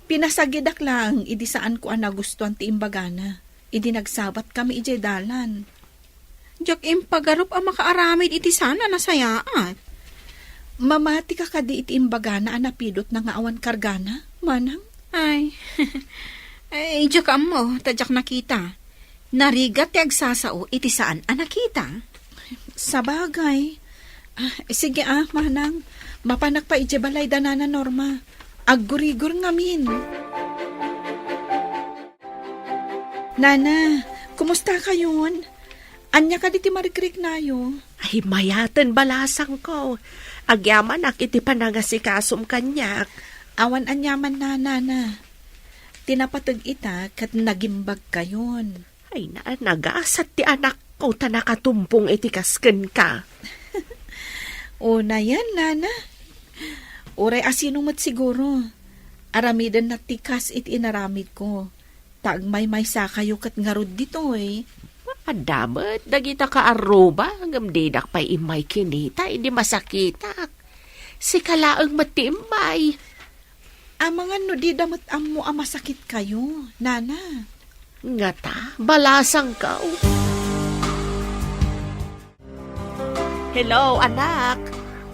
Pinasagidak lang, idi saan ko ang nagustuhan ti imbagana. Idi nagsabat kami ije dalan. Diyak impagarup ang makaaramid iti sana nasayaat. Mamati ka kadi iti imbagana ang napidot na nga awan kargana, Manang? Ay, ay, diyak mo, tadyak nakita. Narigat ti agsasao iti saan ang nakita. Sabagay. Sige Manang. Mapanak pa ije balay danana Norma. Aggurigur ngamin. Nana, kumusta kayon? Anya ka diti marikrik nayo? Ay, mayatan balasang ko. Agyaman ak iti panangasikasom kanyak. Awan anyaman na, Nana. Tinapatag ita kat nagimbag kayon. Ay, nagasat ti anak ko ta nakatumpong iti kasken ka. Una yan, Nana. Uray asinumot siguro. Aramidan na tikas iti inaramid ko. Taagmay may sakayo kat ngarod dito eh. Adamat, dagita ka aruba, hanggang didak pa'y imay kinita, hindi masakitak. Si kalaang matimay. Ang mga nudidamat amo ang masakit kayo, Nana. Ngata, balasang ka. Hello, anak.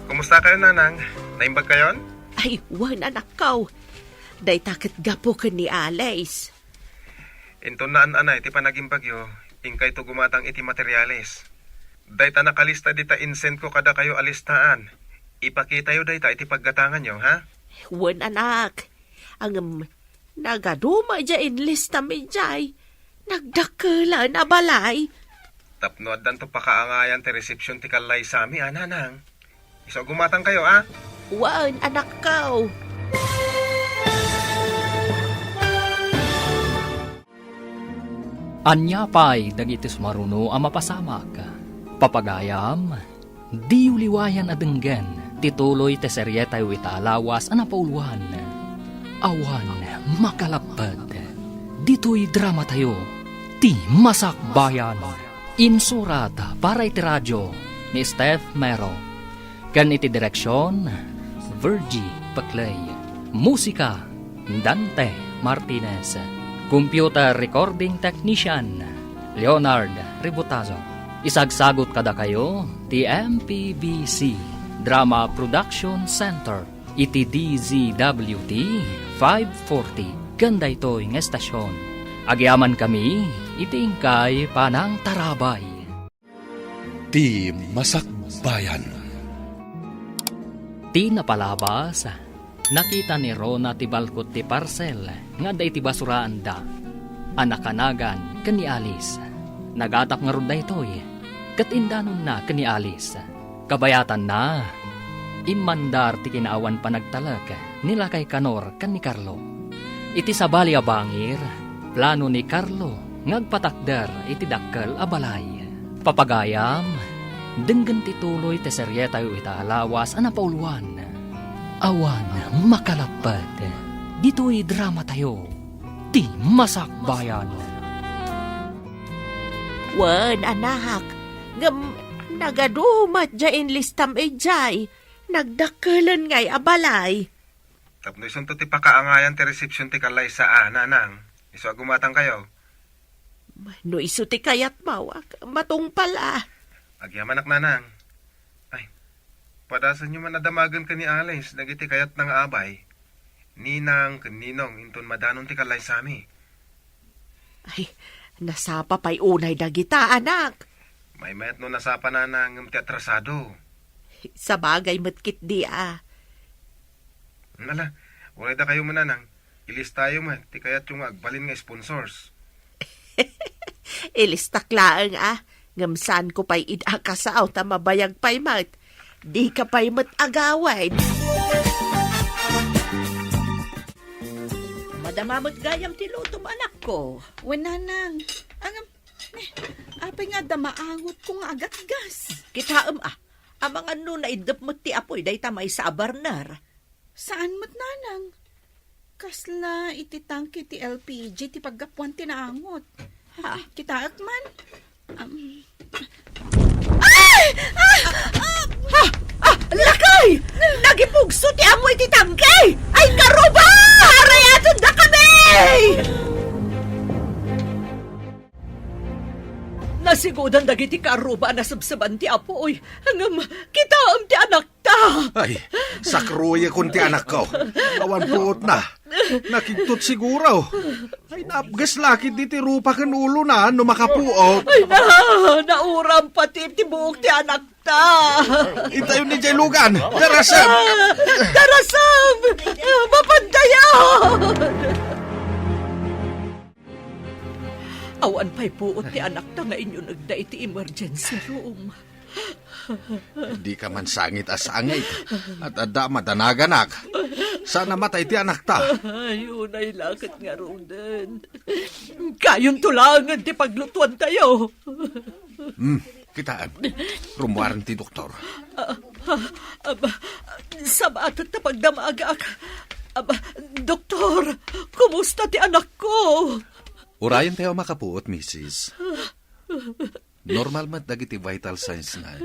Kumusta kayo, Nanang? Naimbag kayon? Ay, wan anak ka. Day takit gapo ka ni Alice. Into naan anay, ti panaging bagyo, ingkay to gumatang iti materyales. Dayta nakalista dita insent ko kada kayo alistaan. Ipakita yo dayta iti paggatangan nyo, ha? Wan anak. Ang nagaduma dya inlista mi djay. Nagdakala na balay. Tapno addan to pakaangayan ti reception ti kalay sami, ha, Nanang? Iso gumatang kayo, ha? Wan anak ka. Anya pa'y dagiti sumaruno ang mapasamak. Papagayam, di uliwayan adenggen, tituloy te seryeta yu italawas ang napauluan. Awan makalapad, dito'y drama tayo, ti Masakbayan. Insurata para iti radyo ni Steph Mero. Kan iti direksyon, Virgie Paclay. Musika, Dante Martinez. Computer Recording Technician, Leonard Ributazo. Isagsagot kada kayo, ti MPBC Drama Production Center, iti DZWT 540, ganda ito'y ng estasyon. Agyaman kami, iti ingkay panang tarabay. Ti Masakbayan. Ti napalabas, nakita ni Rona ti balkot ti parcel, nga da iti basuraan da. Anakanagan kani Alice. Nagatak nga rod da ito'y, katindanon na kani Alice. Kabayatan na, imandar ti kinaawan panagtalag, nila kay Kanor kan ni Carlo. Iti sabali a bangir, plano ni Carlo, ngagpatakder iti dakkel a balay. Papagayam, denggan ti tuloy ti seryeta yu italawas a napauluan. Awan makalapad, dito'y drama tayo, ti Masakbayan. Wan anak. Nagadumat dya inlistam ejay. Nagdakalan ngay abalay. Tapno isun to ti pakaangayan ti reception ti kalay sa Nanang. Iso agumatang kayo. No iso ti kayat mawak. Matong pala. Agyaman ak, Nanang. Ay, padasan nyo man nadamagan ka ni Alice, nagiti kayat ng abay. Ninang, kaninong, inton madanon ti kalay sami. Ay, nasapa pa'y unay dagita, anak. May mayat no nasapa na ng teatrasado. Sa bagay matkit di ah. Nala, walay da kayo mananang. Ilis tayo man, ti kayat yung agbalin nga sponsors. Ilistak laang ngamsaan ko pa'y idakasaw ta mabayag pa'y mat. Di ka pa'y mat-agawan. Madamamot gayam ti lutom anak ko. Wananang. Apay nga damaangot ko nga agat gas. Kitaam amang ano na idap mo ti apoy day tamay sa abarnar. Saan mo't nanang? Kasla ititangki ti LPG ti paggapuan ti naangot. Kita man. Lakay! Nagipugso ti amoy ti tangkay! Ay karuba! Harayaton na kami! Nasigudan dagiti karuba na sabsaban ti apoy. Hangam, kitaam ti anak ta. Ay, sakruya kun ti anak ko. Awan puot na. Nakiktot siguro. Ay, napgas lakit di ti rupa kan ulo na no makapuot. Ay nauram pati ti buok ti anak ta. Itayo ni Jay Lugan. Darasam! Darasam! Mapandayan! Awan pa'y puot ti anak ta nga inyo nagda iti emergency room. Di ka man sangit asangit. At ada madanaganak. Sana matay ti anak ta. Ayun ay lakit nga roden. Kayong tulangan ti paglutuan tayo. Kitaan. Rumuaran ti doktor. Sabatot na pagdamagak. Doktor, kumusta ti anak ko? Urayan tayo makapuot, Mrs. Normal mat dagiti vital signs na.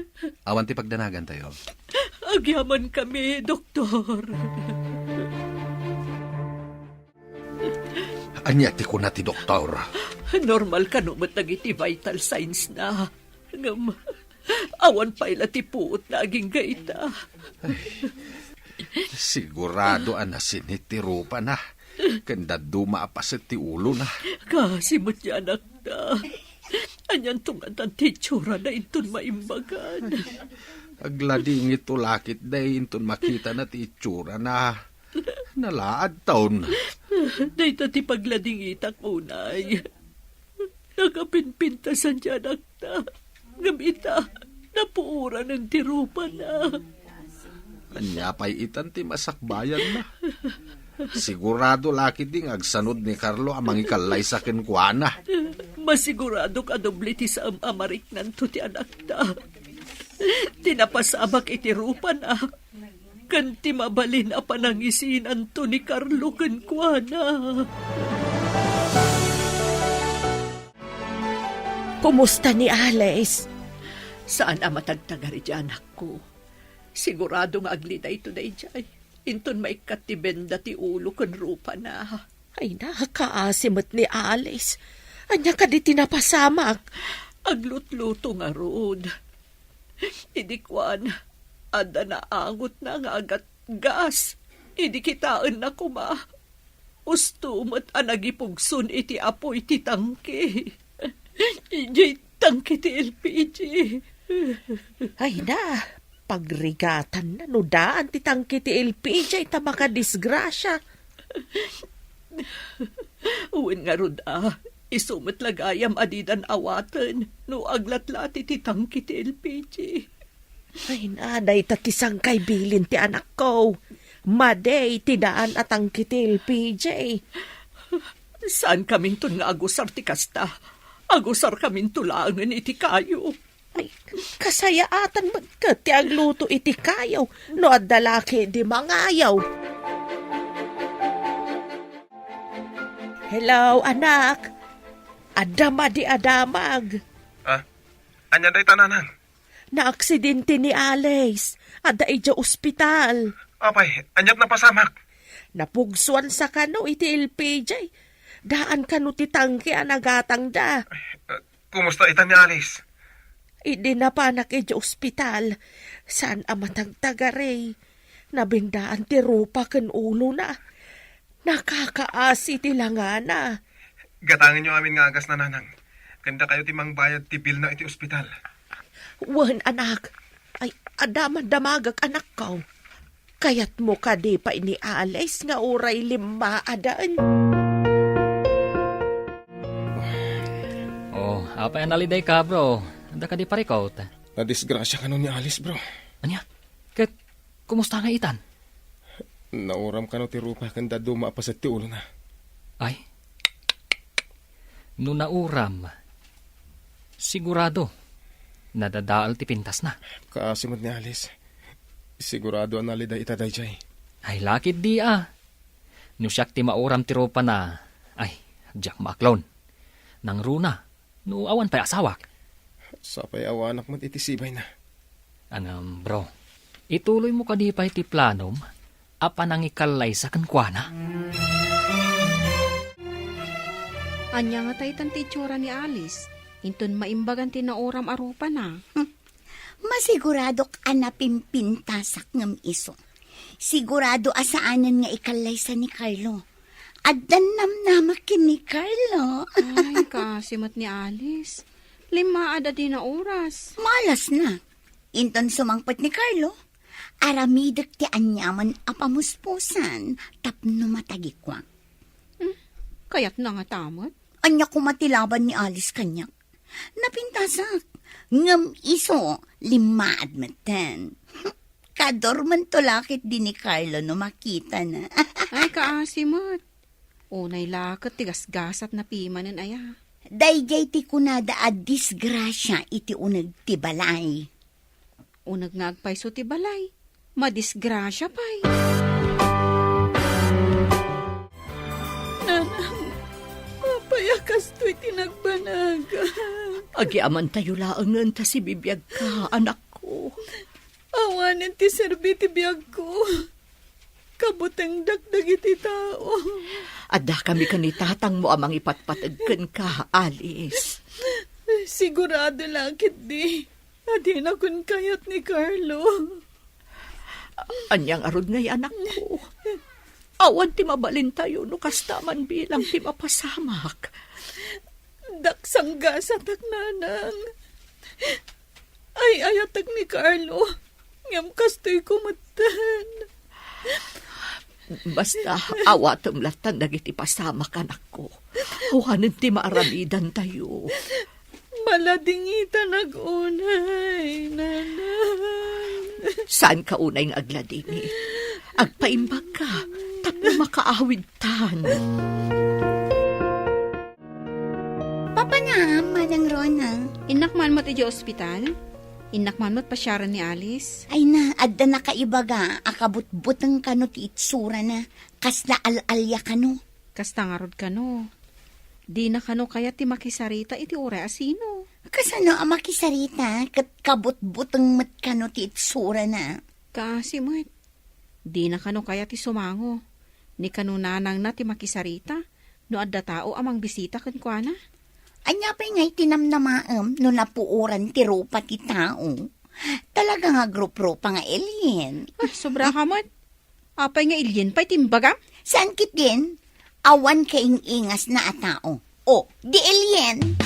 Awan ti pagdanagan tayo. Agyaman kami, doktor. Anya ti ko na ti doktor. Normal ka numat dagiti vital signs na. Ngam, awan pa'y ti puot na aging gaita. Sigurado anasinit ti rupa na. Kanda dumaapasit ti ulo na. Kasi mo't yan anak na. Anyan tungatan ti tsura na inton maimbagan. Aglading ito lakit day inton makita na ti tsura na. Nalaad taon. Dahita ti paglading itak unay. Nakapinpintasan dyan anak na. Ngamita, napuura ng tirupa na. Anya pa'y itan ti masakbayan na. Sigurado lakit ding agsanod ni Carlo amang ikalay sa kenkwana. Masigurado ka doble ti sa amarik nanto ti anak ta. Tinapasabak iti rupa na. Kanti mabalin a panangisin anto ni Carlo kenkwana. Kumusta ni Alice? Saan ang matagtagari di anak ko? Sigurado nga aglita ito na ijay. Inton maikat ti benda ti ulo kan rupa na. Ay nakakaasimot ni Alice. Anya ka di tinapasamak. Aglut-luto nga rood. Idikwan, ada na angot na nga agat gas. Idi kitaan na kuma. Ustumot anagipugsun iti apo iti tangke. Iti tangke ti LPG. Ay na, pagrigatan na no daan ti tangke ti LPG ita makadisgrasya. Uwin nga rood isumat lagayam adidan awatan no aglatlati ti tangke ti LPG. Ay na, day tatisang kay bilin ti anak ko. Maday, tidaan at ang kitil, PJ. Saan kaming tun nga agusar ti kasta? Agusar kaming tulangan iti kayo. Ay, kasayaatan magkat ti agluto iti kayo. No at dalaki di mangayaw. Hello, anak. Adama di adamag. Anya day tananan? Na-aksidente ni Alice. Ada ija ospital. Apay, anyat na pasamak. Napugsuan sa kano iti LPJ. Daan kano ti tangke anagatang da. Kumusta ita ni Alice? Idi na pa ija ospital. Saan amatagtagare? Nabindaan ti rupa ken ulo na. Nakakaasi ti langana. Gatangin nyo amin nga agas na nanang. Kanda kayo timang bayad ti bill na iti ospital. Wan anak. Ay, adaman damagag anak ko. Kayat mo ka di pa ini Alice nga uray 5 adaan. Oh, apa yan naliday ka, bro? Anda ka di parikot. Nadisgrasya ka nun ni Alice, bro. Anya? Kat, kumusta nga itan? Nauram ka no ti rupa kanda duma pa sa ti ulo na. Ay, no nauram, sigurado, nadadaal ti pintas na. Kaasimot ni Alice. Sigurado ang nalida itaday jay. Ay, lakit di No siyak ti mauram ti ropa na, ay, Jack Maklon. Nang runa, no awan pa'y asawak. Sapay awanak mo't itisibay na. Anam, bro, ituloy mo ka di pa iti planom, apa nang ikalay sa kankwana? Anya nga tayo tanti tsura ni Alice. Inton maimbagan tinauram arupa na. Masigurado ka na pimpintasak ngam iso. Sigurado asaanan nga ikalay sa ni Carlo. Addan namnamak ni Carlo. Ay, kasimot ni Alice. 5 ada din na oras. Malas na. Inton sumangpot ni Carlo. Aramidek ti anyaman apamuspusan. Tapno matagikwang. Kayat na nga tamot. Anya kumatilaban ni Alice kanyak. Napintasak. Ngam iso, 5 admatan. Kadorman tulakit din ni Carlo no makita na. Ay, kaasimot. Unay lakot tigasgasat na pimanan aya. Dayjay ti kunada a disgrasya iti unag ti balay. Unag ngagpayso ti balay. Madisgrasya pa'y. Nanang, mapayakas to'y tinagbanaga. Agyaman tayo laangan ta si bibiyag ka, anak ko. Awanin ti serbi ti biyag ko. Kabutang dagdag iti tao. Adda kami kanitatang mo amang ipatpatagkan ka, Alice. Sigurado langkit di. Adi na kun kayat ni Carlo. Anyang arod ngay anak ko. Awan ti mabalin tayo no kastaman bilang ti mapasamak. Daksang gasatak nanang. Ay ayatag ni Carlo. Ngam kastoy kumatan. Basta awatom latan dagiti pasamak anak ko. Awanin ti maaramidan tayo. Maladingita nag-unay, nanang. Saan ka unay ng agladingit? Agpaimbag ka, tapos makaawid tan. Papa na, Manang Rona. Inakman mo ti di ospital? Inakman mo't pasyaran ni Alice? Ay na, adda na kaibaga, akabut-butang kano ti itsura na, kasla al-alya kano. Kastangarod ka no. Di na kano kaya ti makisarita iti ura asino. Kasano ang makisarita, kat kabut-butang mat kano ti itsura na. Kasi mo't. Di na kano kaya ti sumango. Ni kano nanang na ti makisarita, no adda tao amang bisita kan kwa na. Anya pa ngay tinamnamaam no napuuran ti rupa ti tao. Talaga nga grup-rupa nga alien. Ah, sobra ka mo't. Apay nga ilyin pa'y timbaga? Saan kit din? Awan kaing ingas na atao. O, di alien.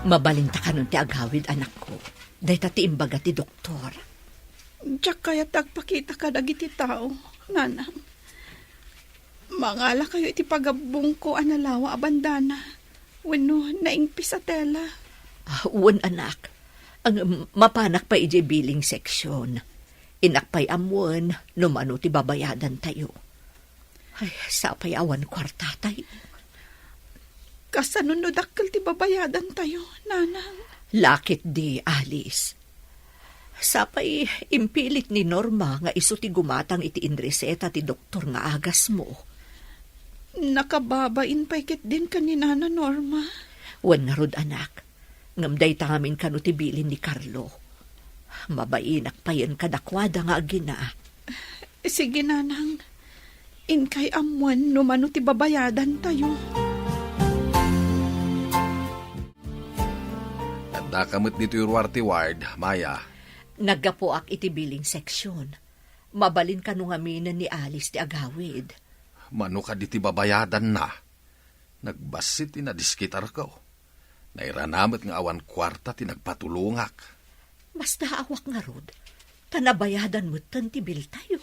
Mabalinta ka nun ti agawid anak ko. Dahil ti imbaga ti doktor. Diyak kaya tagpakita ka dagiti tao, nanang. Mangala kayo iti pagabong ko analawa abandana. Wano naingpis sa tela. Uwan anak, ang mapanak pa iji billing section. Inakpay amuan, numano ti babayadan tayo. Ay, sapay awan kwarta tayo. Kasanunod akal ti babayadan tayo, nanang. Lakit di, Alice. Sapay impilit ni Norma nga iso ti gumatang iti inreseta ti doktor nga agas mo. Nakababain pa ikit din kanina na Norma. Wan nga rod anak, ngamday tangamin ka no ti bilin ni Carlo. Mabainak pa yan kadakwada nga agina. Sige nanang, inkay amuan numano ti babayadan tayo. Adda kamot dito yung warti ward, Maya. Nagapoak iti billing section. Mabalin ka nung aminan ni Alice ti agawid. Mano ka diti babayadan na. Nagbasit inadiskitar ko. Nairanamot nga awan kwarta ti nagpatulungak. Basta awak nga rod. Tanabayadan mo tan tibil tayo.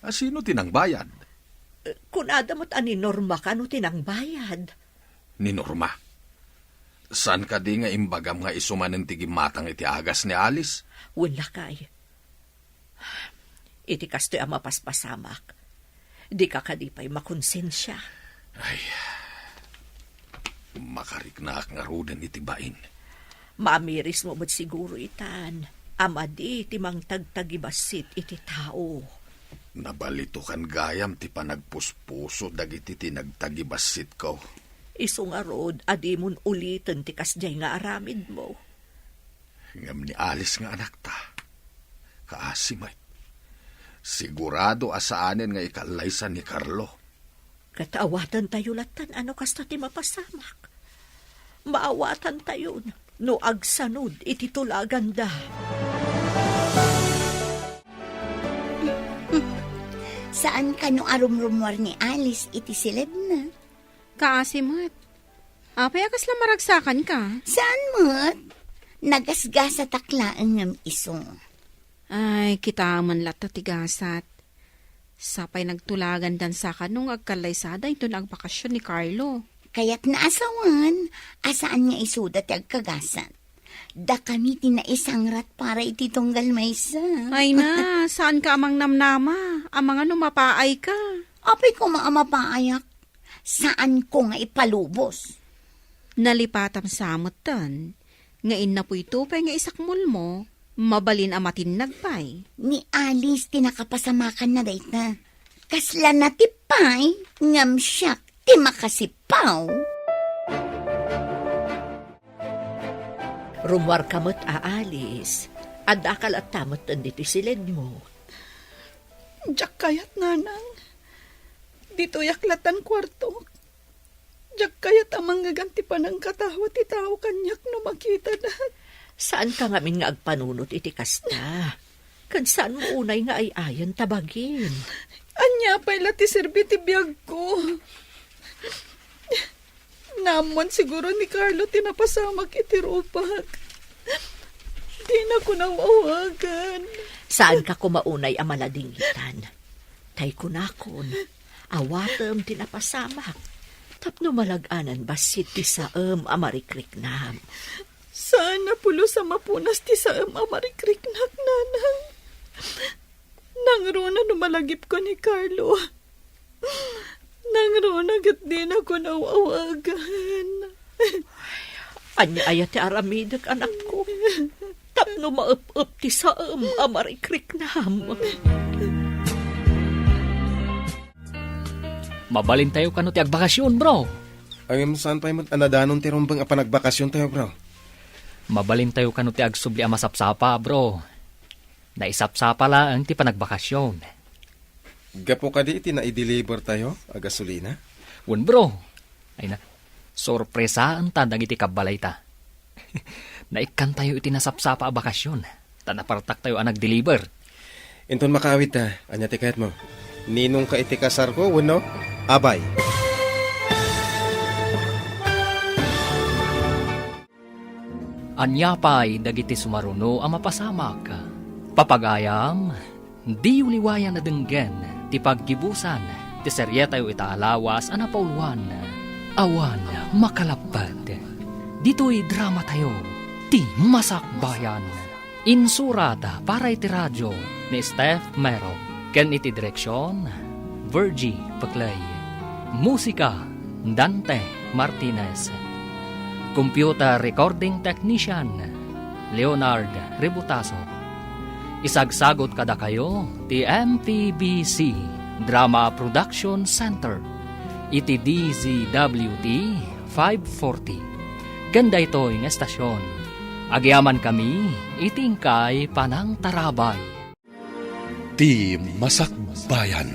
Sino tinangbayad? Kunada mo't ani Norma ka no tinangbayad. Ni Norma. San ka di nga imbagam nga isuman ng tigimatang iti agas ni Alice? Wala kay. Iti kasto'y ama paspasamak. Di ka kadipay makonsensya. Ay, makariknak nga rudan iti bain. Maamiris mo mo't siguro itan. Ama di iti mang tagtagibasit iti tao. Nabalito kan gayam ti panagpuspuso dagiti tinagtagibasit ko. Isong arod, adi mon ulitin ti kasjay nga aramid mo. Ngam ni Alice nga anak ta. Kaasimay. Sigurado asaanin nga ikalaysan ni Carlo. Kataawatan tayo latan ano kasta ti mapasamak. Maawatan tayo no agsanod iti tulagan da. Saan ka no arumrumwar ni Alice iti silid na? Kaasimat. Apay akas lang maragsakan ka. Saan mo't? Nagasgasa taklaan ngam iso. Ay, kita man lata tigasat. Sapay nagtulagan dan sa kanong agkalaysada ito na agbakasyon ni Carlo. Kaya't naasawan, asaan nga isuda ti agkagasat. Da kami tinaisangrat para iti tunggal maysa. Ay na, saan ka amang namnama? Amang ano mapaay ka? Apay ko maamapaayak. Saan ko nga ipalubos? Nalipatam samot tan. Ngain na po ito pa nga isakmul mo. Mabalin amatin nagpay. Ni Alice tinakapasamakan na dayta. Kasla na tipay, ngam siyak ti makasipaw. Rumwar kamot aalis. Adakal at tamot dito silid mo. Diyak kayat nanang. Dito yaklatan kwarto. Diyak kayat amang gaganti pa ng katawa ti tao kanyak no makita na. Saan ka ngamin nga agpanunot iti kasta? Kan saan mo unay nga ay ayon tabagin? Anya pa'y lati serbiti biyag ko. Namon siguro ni Carlo tinapasamak iti rupak. Di na ko nawawagan. Saan ka kumaunay amaladingitan? Tay kunakon, awatem tinapasamak. Tapno malaganan basit ti saem amarikrik-nam. Sana pulo sa mapunas ti saem amarikrik-nak nanang. Nangruna numalagip ko ni Carlo. Nangruna gat din ako nawawagan. Anya ayat ti aramidek anak ko. Tapno maup-up ti saem amarikrik-nam. Mabalin tayo kano ti agbakasyon, bro. Ang saan tayo anadanon ti rumbang apanagbakasyon tayo, bro? Mabalin tayo kano ti agsubli a masapsapa, bro. Naisapsapa lang ti panagbakasyon. Gapo ka di iti na-i-deliver tayo, a gasolina? Wan, bro. Ay na, sorpresaan ta dagiti kabalay ta. Naikan tayo iti nasapsapa a bakasyon. Tanapartak tayo a nag-deliver. Inton makawit ta, anya ti kayat mo. Ninong ka iti kasar ko, wano? Abay. Anyapay dagiti sumaruno a mapasamak. Papagayam, di uliwayan na denggen, ti paggibusan, ti serye tayo itaalawas a napauluan. Awan makalapad. Dito'y drama tayo, ti Masakbayan. Insurada para iti radyo ni Steph Mero. Ken iti direksyon, Virgie Paclay. Musika, Dante Martinez. Computer Recording Technician, Leonard Rebutaso. Isagsagot kada kayo, ti MPBC Drama Production Center. Iti DZWT 540. Ganda ito yung estasyon. Agyaman kami, itingkay panang tarabay. Ti Masakbayan.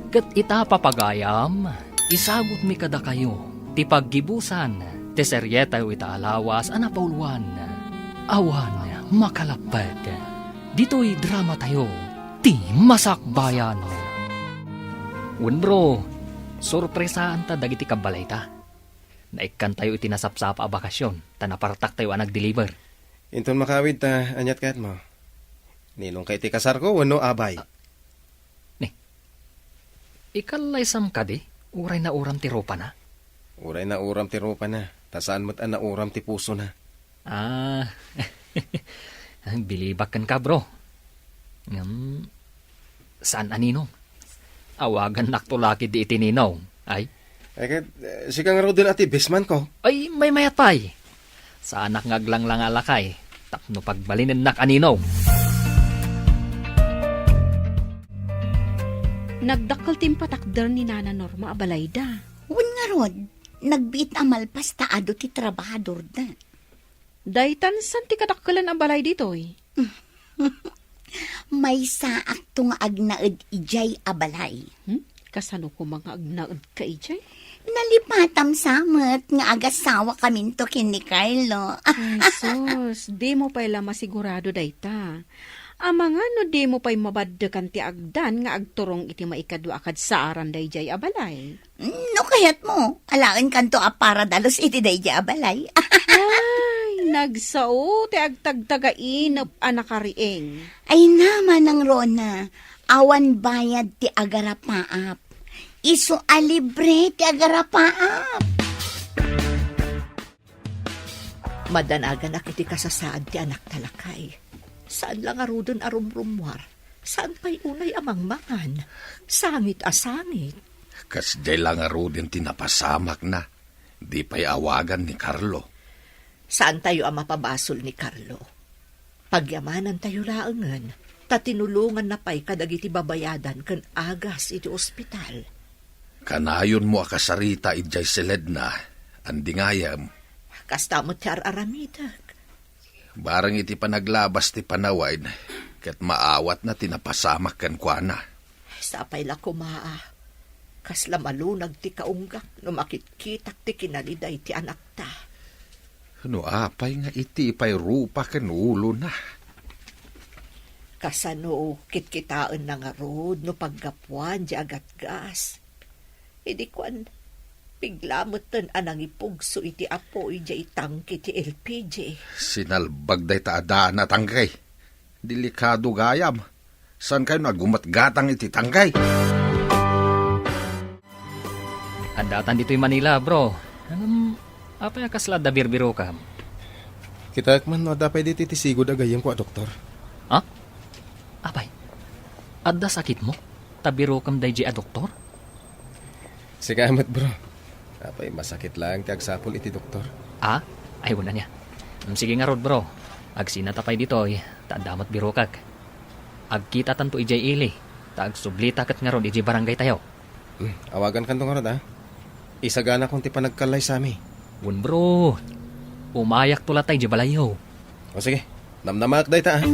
Ket ita papagayam, isagot mi kada kayo, ti paggibusan, ti serye tayo itaalawas a napauluan. Awan makalapad. Dito'y drama tayo, ti Masakbayan. Un bro, sorpresaan ta dagiti kabalay ta. Naikan tayo iti nasapsapa a bakasyon, tanapartak tayo a nag-deliver. Inton makawid ta, anyat kayat mo. Ninong kay ti kasar ko, wano abay. Ikalay sam ka di, uray na uram ti ropa na. Uray na uram ti ropa na, tasaan mo't na uram ti puso na. Ah, bilibak kan ka bro. Saan aninong? Awagan naktulaki di itininaw. Ay, Si kang Rodon ati bisman ko. ay may mayat pay. Sa anak ngaglang lang alakay, tapno pagbalinin nak aninaw. Nagdakkel timpatakder ni Nana Norma abalayda. Wen nga rod, nagbiit amalpas taado ti trabahador da. Daytan san ti kadakkelan abalay ditoy? May saak to nga agnaed ijay abalay. Kasano ko mga agnaed ka ijay? Nalipatam samet nga agasawa kamin to kin ni Carlo. Ay sus, di mo pala masigurado dayta. Amanga no di mo pa'y mabaddekan ti agdan nga agturong iti maikadwa akad sa aran dayjay abalay. No kayat mo, alaan kanto apara dalos iti dayjay abalay. Ay, nagsao ti agtagtagainop anakarieng. Ay naman ang Rona, awan bayad ti agarapaap. Isu alibre ti agarapaap. Madanagan iti kasasaad ti anak talakay. Saan lang arudon arumrumwar? Saan pa'y unay amangmangan? Sangit asangit. Kas jay lang din tinapasamak na. Di pa'y awagan ni Carlo. Saan tayo ang mapabasol ni Carlo? Pagyamanan tayo laangan, tatinulungan na pa'y kadagiti babayadan kan agas iti ospital. Kanayon mo akasarita ijay silid na. Andingayam. Kastamot ti araramidag. Barang iti panaglabas ti panawain, ket maawat na tinapasamak kan kuana. Sapay la kumaa. Kasla malunag ti kaunggak no makitkitak ti kinaliday ti anak ta. No apay nga iti pay rupa ken ulo na. Kasano kitkitaan na nga rod no paggapuan di agatgas. Idi kwan, biglamutan anang ipugso iti apo iti itangki ti LPG. Sinalbag day taadaan na tangkay. Delikado gayam. San kayo nagumatgatang iti tangkay? Andatan dito'y Manila, bro. Apay kasla da birbiro ka. Kita man no dapay diti ti sigod agayem ko, doktor. Ha? Apay, adda sakit mo? Tabiro kam dayji a doktor? Sigamat bro. Apay masakit lang ti agsapol iti doktor. Ah? Ay, wala niya. Sige nga rod, bro. Agsinatapay dito'y, taadamat biro kag. Agkita tanto ijay ili. Tagsublita kat nga rod ijay barangay tayo. Awagan kan nga rod ha. Isagana kong ti panagkalay sa amin. Wun, bro. Umayak tulat tayo ijay balayaw. O sige, namnamak day ta ha.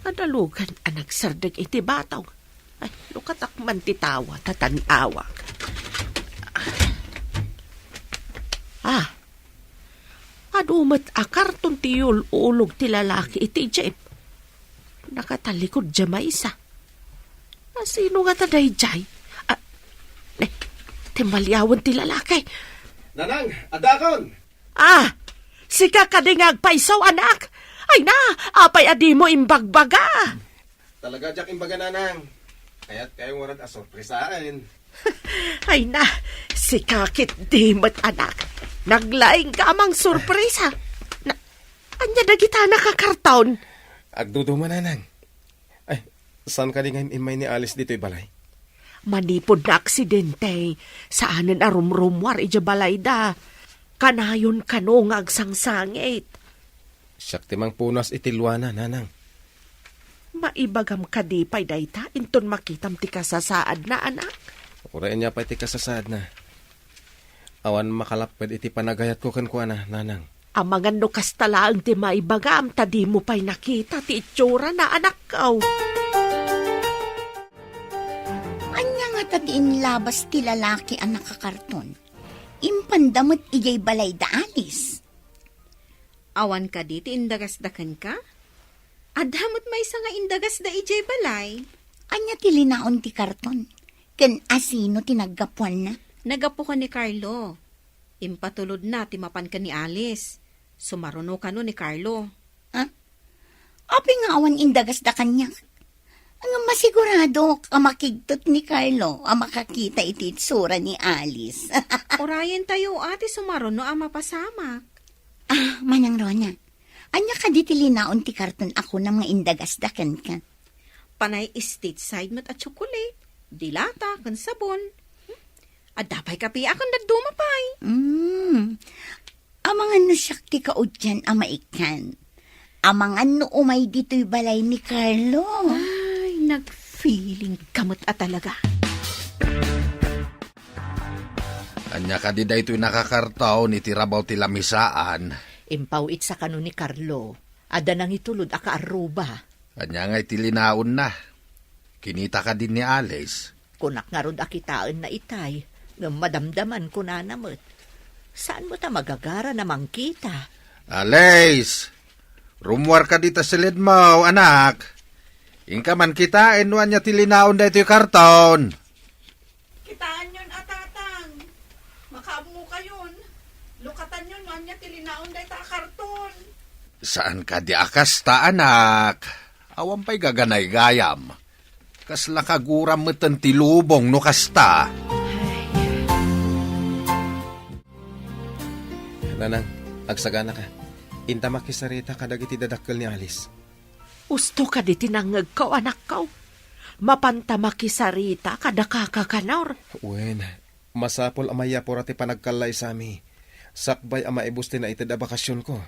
Adalugan ang nagsardag iti bataw. Ay, lukatak man titawa, tatanawag. Adumat akarton tiyul ulog ti lalaki iti jep. Nakatalikod jamay isa. Sino nga taday jay? Timalyawan ti lalaki. Nanang, adakon! Sika kadingag paisaw anak. Ay na, apay adi mo imbagbaga. Talaga jak imbaga nanang. Kaya't kayong warad asorpresaan. Ay na, si kakit dimot anak. Naglaing ka amang sorpresa. Anya na kita nakakartaon. Agdudo man nanang. Ay, saan ka di ngayon imay ni Alice dito'y balay? Manipod na aksidente. Saanan arumrumwar ija balay da. Kanayon kano nga agsangsangit. Siyak timang punas itilwana, nanang. Maibagam kadipay dayta, inton makitam ti kasasaad na anak. Urayan niya pa iti kasasad na. Awan makalapad iti panagayat ko kankwa na, nanang. Amangan no kastalaang ti maibagam, tadi mo pa'y nakita ti itsura na anak kaw. Anya nga tatiin labas ti lalaki ang nakakarton. Impandamot ijay balay da Alice. Awan ka di, ti indagasdakan ka? Adamot may nga indagas da ijay balay. Anya ti linaon ti karton. Ken asino tinaggapuan na. Nagapo ka ni Carlo. Impatulod na timapan ka ni Alice. Sumaruno ka no ni Carlo. Api nga awan indagas da kanya. Ang masigurado ka makigtot ni Carlo ang makakita iti itsura ni Alice. Orayan tayo ati sumaruno ang mapasamak. Manang Rona, anya ka ditilinaon ti karton ako ng mga indagas da kan ka. Panay stateside mat at chocolate. Dilata, kan sabon. At dapay kapi akong nagdumapay. Amangan no siyak ti kaudyan ang maikan. Amangan no umay dito'y balay ni Carlo. Ay, nag-feeling kamot at talaga. Anya ka di da ito'y nakakartaw ni tirabaw ti lamisaan. Impawit sa kano ni Carlo. Ada nang itulod aka aruba. Anya nga itilinaon na. Kinita ka din ni Alice. Kunak nga rod akitaan na itay. Nga madamdaman ko na namot. Saan mo ta magagara namang kita? Alice! Rumwar ka dito sa lid mo, anak. Ingka man kita, inuan niya tilinaon da ito'y karton. Kitaan yun, atatang. Makaamo ka yun. Lukatan yun, anya tilinaon da ita karton. Saan ka di akasta, anak? Awan pa'y gaganay gayam. Kasla kaguram matan tilubong no kasta. Nanang, agsagana ka. Inta makisarita kadag iti dadakkel ni Alice. Usto ka di tinangag ka, anak ka. Mapanta makisarita kada kakakanor. Wen, masapol amaya por ati panagkalay sami. Sakbay ama ibusti na iti da bakasyon ko.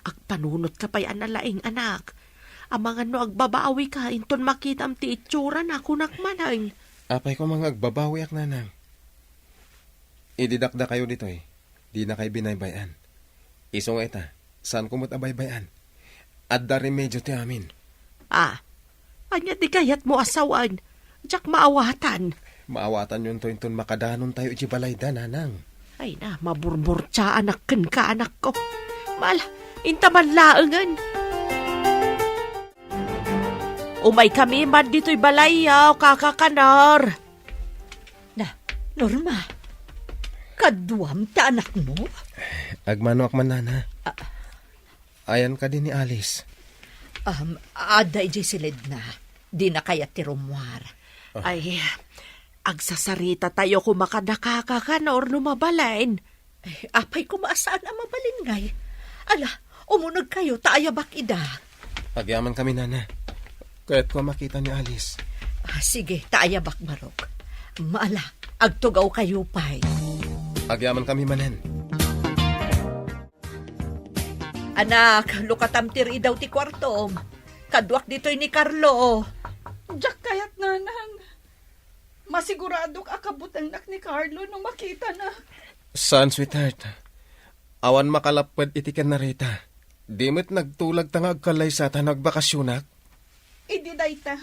Agpanunot ka pa'y analaing anak. Amangan no agbabawi ka, inton makita am ti itsura na kunak manang. Apay ko mga agbabawi ak nanang. Ididakda kayo dito eh. Di na kayo binaybayan. Isong eta, saan kumot abaybayan? At da remedyo ti amin. Anya di kayat mo asawan. Diyak maawatan. Maawatan yun to inton makadanon tayo iti balayda, nanang. Ay na, maburbur-tsa anak ka anak ko. Mal, intaman laangan. Umay kami man dito'y balayaw, kakakanar. Norma, kaduam ta anak mo? Agmano ak man, nana. Ayan ka din ni Alice. Ada iji silid na. Di na kaya ti rumwar. Ay, agsasarita tayo kung makadakakakanor lumabalain. Ay, apay ko maasaan ang mabalingay. Ala, umunod kayo, taayabak ida. Pagyaman kami, nana. Kaya't ko makita ni Alice. Sige, taayabak barok. Maala, agtugaw kayo pa'y. Agyaman kami manen. Anak, lukatamtiri daw ti kwartom. Kadwak dito'y ni Carlo. Diyak kayat nanang. Masiguradok akabutan nak ni Carlo nung makita na. Saan, sweetheart? Awan makalapad iti kan narita. Di mo't nagtulag tangag kalay sa nagbakasyonak. Idi dayta.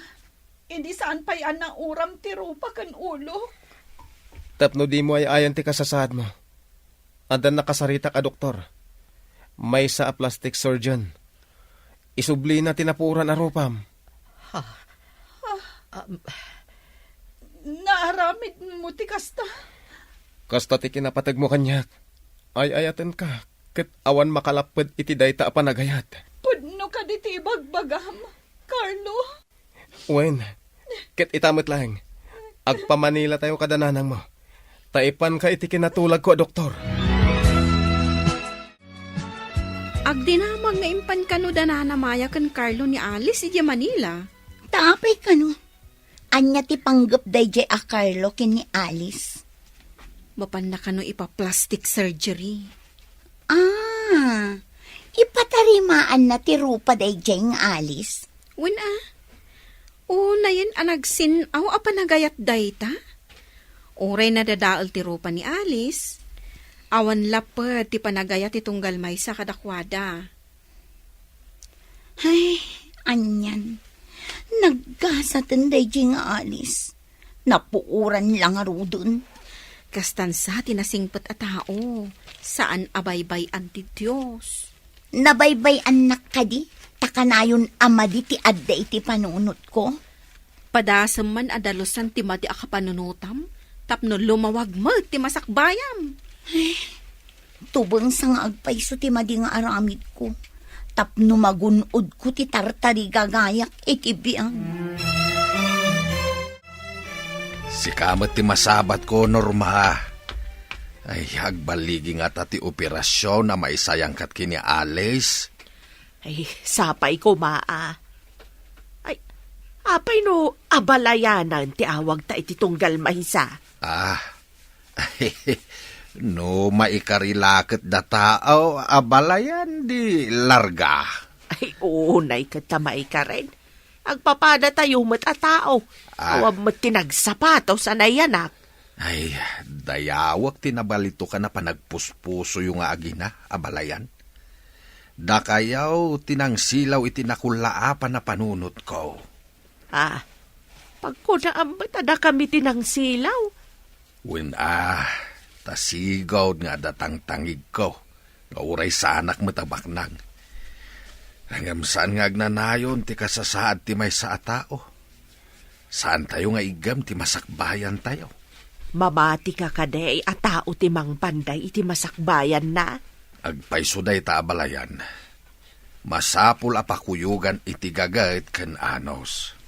Idi saan pa'y anang uram ti rupa kan ulo. Tapno di mo ay ayan ti kasasad mo. Adan nakasarita ka, doktor. May sa a plastic surgeon. Isubli na tinapuran arupam. Naaramid mo ti kasta. Kasta ti kinapatag mo kanyak. Ay ayatan ka. Ket awan makalapad iti dayta panagayat. Pudno ka di ti bagbagam, Carlo. Wen, ket itamot lang. Agpamanila tayo kadananang mo. Taipan ka iti kinatulag ko, doktor. Agdinamag nga impan kano dananamaya kan Carlo ni Alice iti Manila. Taapay ka no. Anya ti panggap dayjay a Carlo ken ni Alice. Mapan na kano ipa-plastic surgery. Ipatarimaan na ti rupa dayjay nga Alice. Wen na yan anagsin aw apanagayat dayta. Oray na dadaal ti rupa ni Alice. Awan lapad ti panagayat ti tunggal may sa kadakwada. Ay, anyan. Naggasatan dayjay nga Alice. Napuuran lang arudon. Kastansa tinasingpet a tao. Saan abaybay anti Diyos. Nabaybay anak ka di. Takanayon amadi ti adda iti panunot ko. Padasam man adalusan ti madi akapanunutam. Tapno lumawag mo ti masakbayam. Tubang sa nga agpaiso ti madi nga aramid ko. Tapno magunod ko ti tartari gagayak itibiyang. Si kamat ti masabat ko, Norma. Ay, agbaligi nga ta ti operasyon na maisayang kat kini Alice. Ay, sapay ko maa. Ay, apay no, abalayanan ti awag ta iti tunggal mahisa. No, maikarilakit da tao, abalayan di larga. Ay, unay ka tamay ka rin. Agpapada tayo mat a tao. Awab mat tinagsapato sa nayanak. Ay, dayawak tinabalito ka na panagpuspuso yung agina, abalayan. Da kayaw tinangsilaw itinakulaapan na panunot ko. Pagkunaan ba't ada kami tinangsilaw? Tasigaw nga datang tangig ko. Nauray sa anak matabaknang. Hanggang saan nga agnanayon ti kasasaad ti may sa atao? Saan tayo nga igam ti masakbayan tayo? Mamati ka kaday at tao ti mang panday iti masakbayan na. Agpaysuday ta abalayan. Masapul apakuyugan iti gagayt ken anos.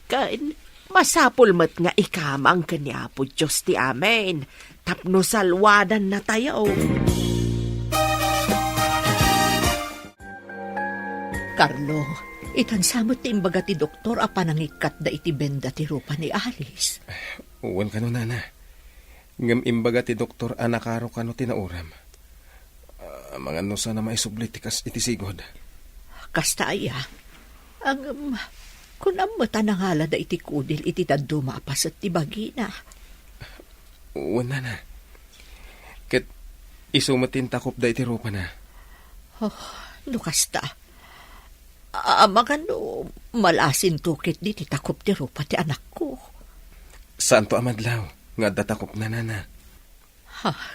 Kan, masapul mat nga ikamang kanyapo Diyos ti amen. Tapno salwadan na tayo. Carlo, itansamot ti imbaga ti doktor a panangikat da iti benda ti rupa ni Alice. Uwan ka no, nana. Ngam imbaga ti doktor anakaro ka no tinauram. Mga nusa na maisublit tikas iti sigod. Kasta aya, ang kunam mata nangala da iti kudil iti taddo maapas at ti bagina. Uwan, nana. Ket isumatin takop da iti rupa na. No kasta. Magano, malasin tukit di ti takop ti rupa ti anak ko. Saan to amadlaw? Nga datakop na, nana.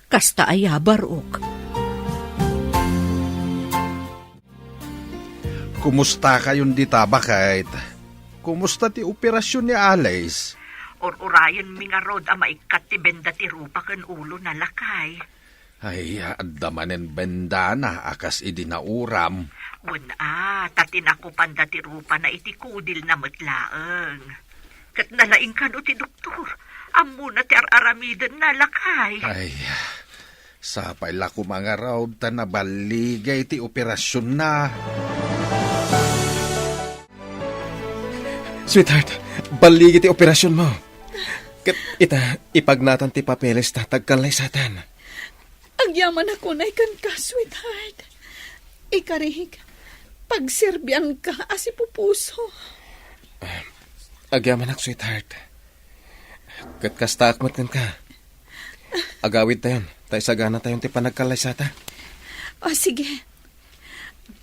Kasta aya barok. Kumusta kayon di tabakait? Kumusta ti operasyon ni Alice? Urayan mi nga rod a maikat ti benda ti rupa ken ulo na lakay. Ay, addamanen benda na akas idinauram. Tatin ako panda ti rupa na iti kudil na matlaeng. Kat nalaing ka no ti doktor. Amo na ti araramidan na lakay. Ay, sapay la ko mga raw ta nabaligay ti operasyon na. Sweetheart, baligi ti operasyon mo. Ket ipagnatan ti papeles tatagkalay satan. Agyaman ako na ikan ka, sweetheart. Ikarihig, pagserbian ka asipupuso. Agyaman ak, sweetheart. Ket kasta akmat ka. Agawid tayon, tay sagana tayon ti panagkalay sata. Sige.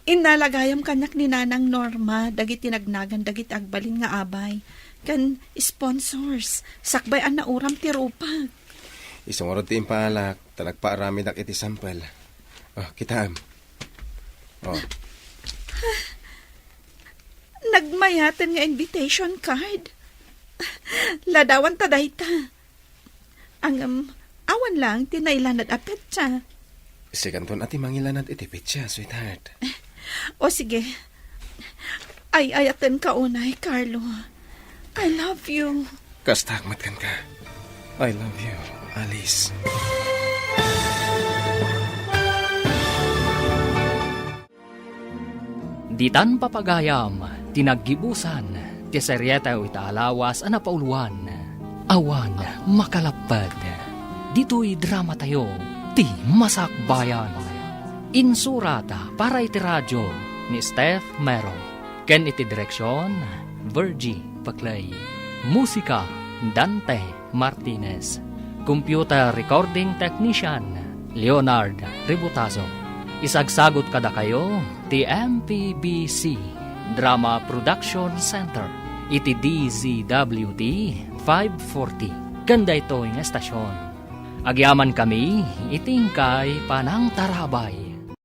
Inalagayam kanyak ni Nanang Norma, dagiti nagnagan, dagiti agbalin nga abay. Kan sponsors, sakbayan na uram ti rupa. Isungurod ti impaalak, tanagpaarami dak iti sampel. Kitaam. Nagmayatan nga invitation card. Ladawan ta dayta. Ang awan lang, tinailanad apet siya. Siganton ati mangilanad iti pitya, sweetheart. Sige. Ayatan ka unay, Carlo. I love you. Kastakmat kan ka. I love you, Alice. Ditan papagayam, tinaggibusan, ti seryeta o itaalawas anapauluan. Awan makalapad. Dito'y drama tayo, ti Masakbayan. Insurata para iti radyo ni Steph Mero. Ken iti direksyon, Virgie Paclay. Musika, Dante Martinez. Computer recording technician, Leonard Ributazo. Isagsagot kada kayo, ti MPBC Drama Production Center. Iti DZWD 540. Ganda ito yung estasyon. Agyaman kami, itingkay panang tarabay.